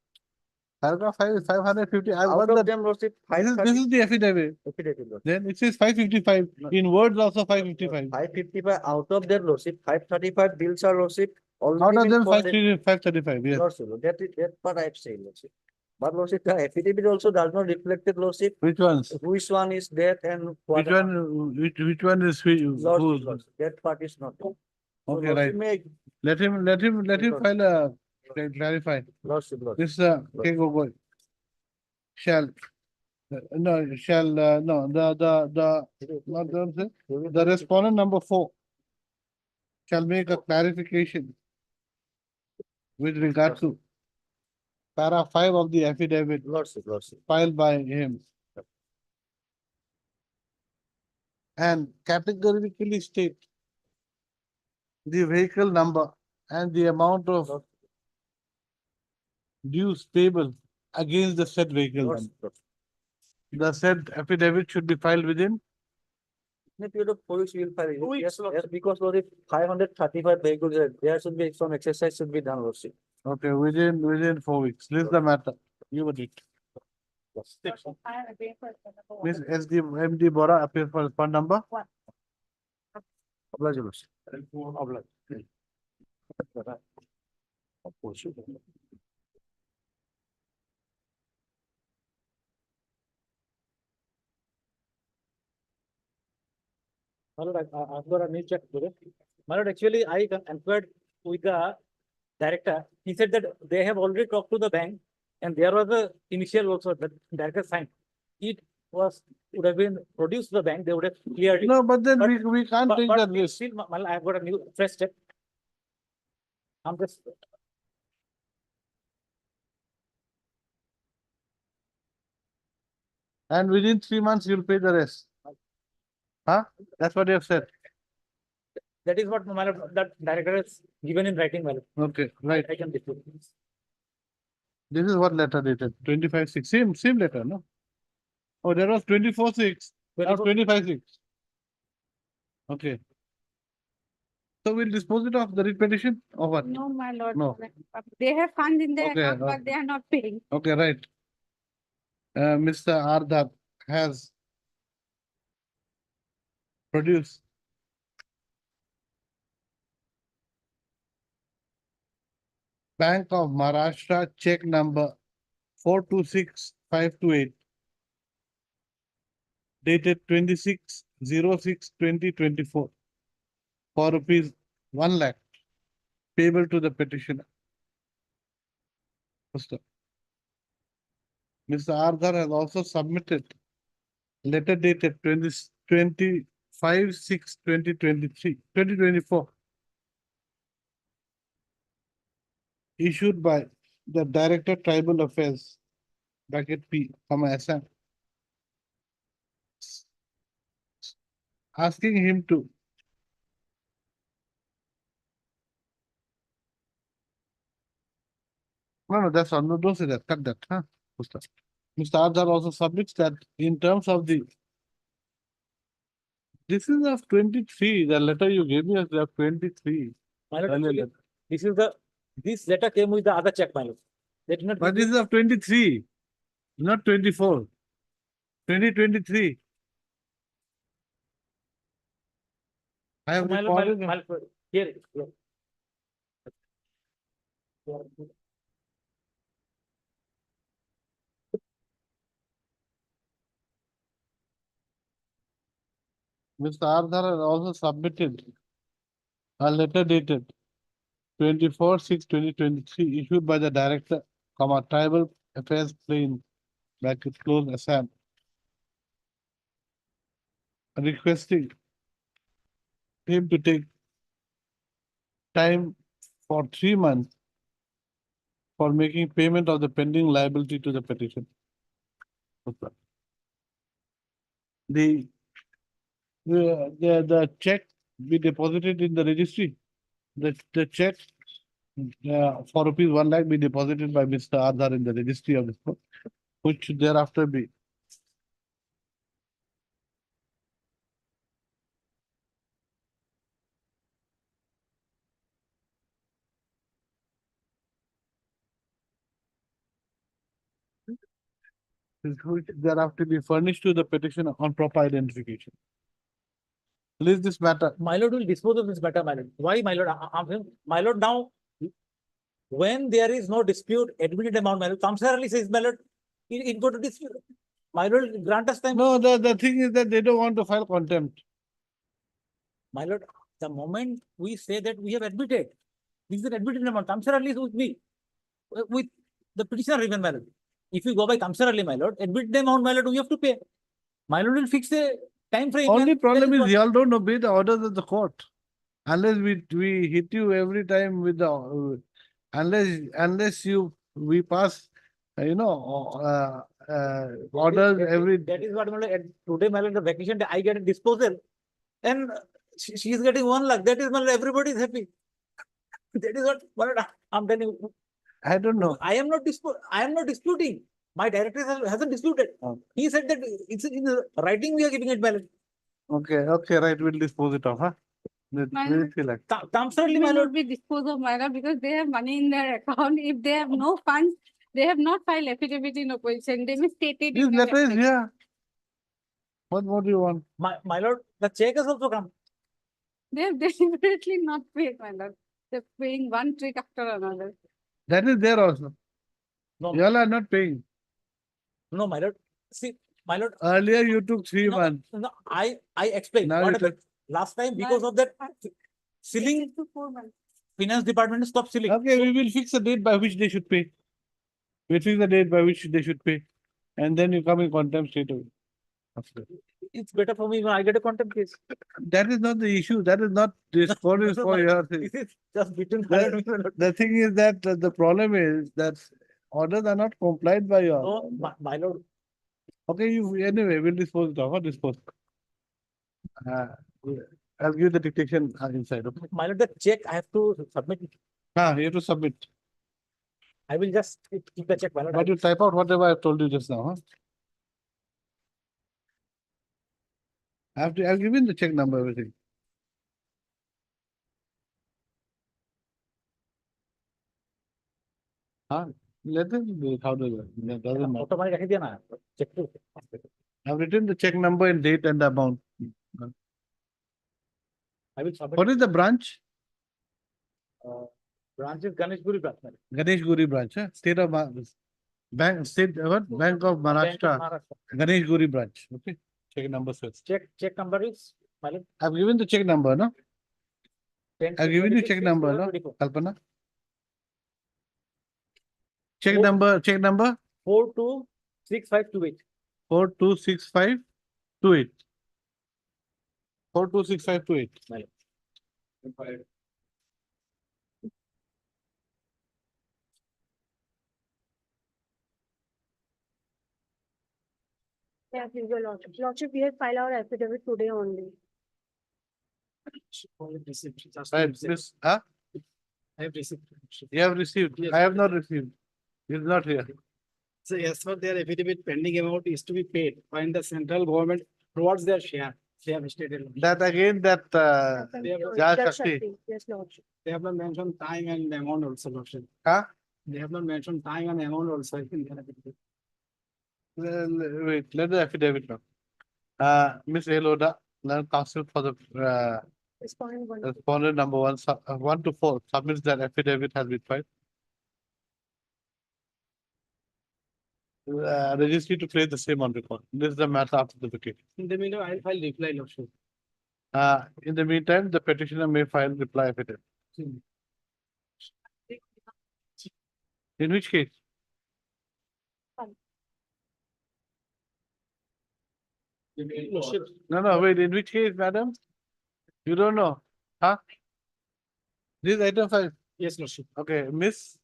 Paragraph 5 is 550. I Out got of that. them lordship, This is 530 the affidavit. affidavit lordship. Then it says 555. In words also 555. 555 out of their lordship, 535 bills are lordship. Out already of been them, forwarded- 535, yes. Lordship, that part I have said lordship. But lordship, the affidavit also does not reflect it lordship, Which ones? which one is that and what. Which one is who? Lordship, lordship, that part is not. So Okay, lordship right. may- Let him file a, clarify. Lordship, lordship. This, okay, go. Shall, no, the respondent number 4 shall make a clarification with regard to para 5 of the affidavit Lordship, lordship. filed by him. And categorically state the vehicle number and the amount of dues payable against the said vehicle number. Lordship, lordship. The said affidavit should be filed within, In a period of 4 weeks, we will file it. 2 weeks, Yes, lordship. yes, because lordship, 535 vehicles, there should be some exercise should be done lordship. okay, within 4 weeks. List the matter. You would it. Miss SD MD Bora appear for respond number. Oblige, lordship. My lord, I've got a new check today. My lord, actually, I inquired with the director. He said that they have already talked to the bank and there was a initial also that director signed. It would have been produced to the bank, they would have cleared it. No, but then But- we can't take that risk. Still, my lord, I've got a new fresh check. I'm just. And within 3 months, you'll pay the rest. Huh? That's what you have said. That is what my lord, that director has given in writing, my lord. Okay, right. I can dispute. This is what letter dated, 25/6, same letter, no? Oh, that was 24/6, now 25/6. Okay. So we'll dispose it of the writ petition or what? No, my lord. No. They have funds in their Okay, account, okay. but they are not paying. Okay, right. Mr. Ardar has produced Bank of Maharashtra check number 426528 dated 26/06/2024 for rupees 1 lakh payable to the petitioner. First up. Mr. Ardar has also submitted letter dated 2024 issued by the Director Tribal Affairs bracket P, Assam, asking him to no, that's all. No, don't say that. Cut that. Huh? Mr. Ardar also submits that in terms of the this is of 23. The letter you gave me is of 23. My lord, Earlier actually, letter. this letter came with the other check, my lord. They did not. But give this me- is of 23, not 24. 2023. I have My lord, recorded. my lord, here, here. Mr. Ardhar has also submitted a letter dated 24/6/2023 issued by the Director, Tribal Affairs Plain, bracket close Assam, requesting him to take time for 3 months for making payment of the pending liability to the petition. The the check be deposited in the registry. The check for rupees 1 lakh be deposited by Mr. Aadhar in the registry of the court, which should thereafter be. Which thereafter be furnished to the petitioner on proper identification. Leave this matter. My lord will dispose of this matter, my lord. Why, my lord? My lord, now, when there is no dispute, admitted amount, my lord, Kamsarali says, my lord, it go to dispute. My lord, grant us time. No, the thing is that they don't want to file contempt. My lord, the moment we say that we have admitted, this is an admitted amount, Kamsarali is with me, with the petitioner even, my lord. If you go by Kamsarali, my lord, admitted amount, my lord, we have to pay. My lord will fix the time frame. Only and problem that is what- y'all don't obey the orders of the court. Unless we hit you every time with the, unless we pass, orders every. That is what, my lord, today, my lord, the vacation day, I get a disposal. And she is getting 1 lakh. That is, my lord, everybody is happy. That is what, my lord, I'm telling you. I don't know. I am not disputing. My director hasn't disputed. Okay. He said that it's in the writing we are giving it balance. Okay, right, we'll dispose it off, huh? My We'll lord, feel like. Kamsarali, my will lord. not be disposed of, my lord, because they have money in their account. If they have no funds, they have not filed affidavit in opposition. They may state it. This in their letter is application. here. What do you want? My lord, the check has also come. They have deliberately not paid, my lord. They're paying one trick after another. That is there also. No, Y'all are not paying. no, my lord. See, my lord, Earlier you took 3 no, months. no, I explained Now what you happened. Last time, because of that sealing, 6 to 4 months. finance department stopped sealing. Okay, we will fix the date by which they should pay. We'll fix the date by which they should pay. And then you come in contempt straight away. After. It's better for me when I get a contempt case. That is not the issue. That is not this court is No, for my- your thing. This is just between my lord and me, my lord. The thing is that the problem is that orders are not complied by you. No, my lord, Okay, anyway, we'll dispose it of. What dispose? I'll give the dictation inside. Okay. my lord, the check I have to submit. You have to submit. I will just keep the check, my lord. But you type out whatever I told you just now, huh? I've given the check number, everything. Let them do it. How does it? Doesn't matter. Automatic रख दिया ना, check to. I've written the check number and date and the amount. I will submit. What is the branch? Branch is Ganesh Guri branch. my lord. Ganesh Guri branch, huh? State of Bank, State, what? Bank of Bank of Maharashtra, Maharashtra. Ganesh Guri branch. Okay. Check number first. Check number is, my lord, I've given the check number, no? 10 I've given you check number, no? 24. Kalpana? Check Four- number 426528. 426528. 426528. My lord. Yeah, your lordship. Lordship, we have filed our affidavit today only. Right, this, huh? I have received. You have received. Yes. I have not received. It's not here. So as for their affidavit, pending amount is to be paid when the central government provides their share. They have stated. That again, that, Jal Jal Shakti. Shakti. Yes, lordship. They have not mentioned time and amount also, Lordship. Huh? They have not mentioned time and amount also in their affidavit. Wait, let the affidavit now. Ms. Eloda, learn counsel for the, Respondent one. respondent number 1 to 4 submits that affidavit has been filed. Registry to place the same on record. This is the matter after the vacation. In the meantime, I'll file reply, Lordship. In the meantime, the petitioner may file reply affidavit. In which case? Lordship. No, wait, in which case, madam? You don't know, huh? This is item 5. Yes, Lordship. Okay, Miss,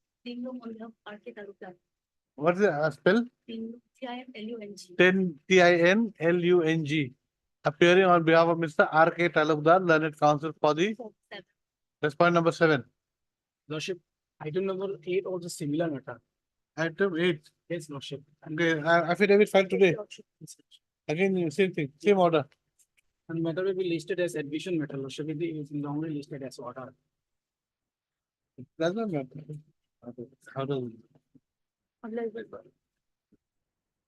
what's the spell? CIMLUNG. 10 TINLUNG. appearing on behalf of Mr. R. K. Talukdar, learned counsel for the, that's point number 7. Lordship, item number 8 also similar matter. Item 8. Yes, Lordship. Okay, affidavit filed today. Again, same thing, same order. And matter will be listed as admission matter, Lordship, it is normally listed as order. Does not matter. How does?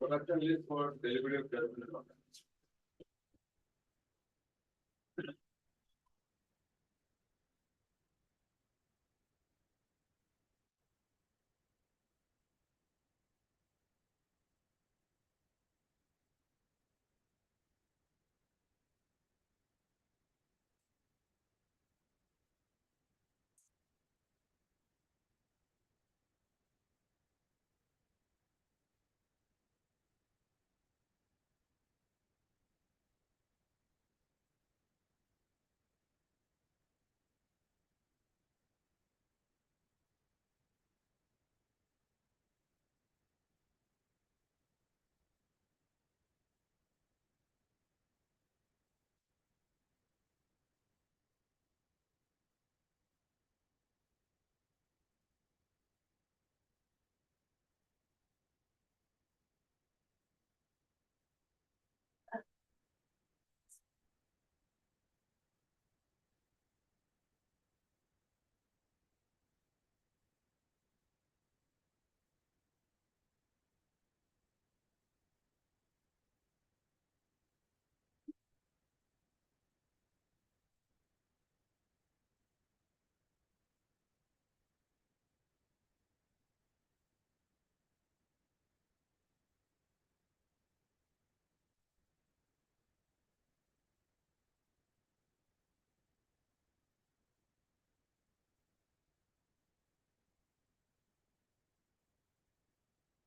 Production list for delivery of judgment.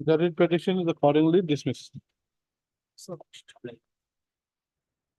The writ petition is accordingly dismissed. So, like,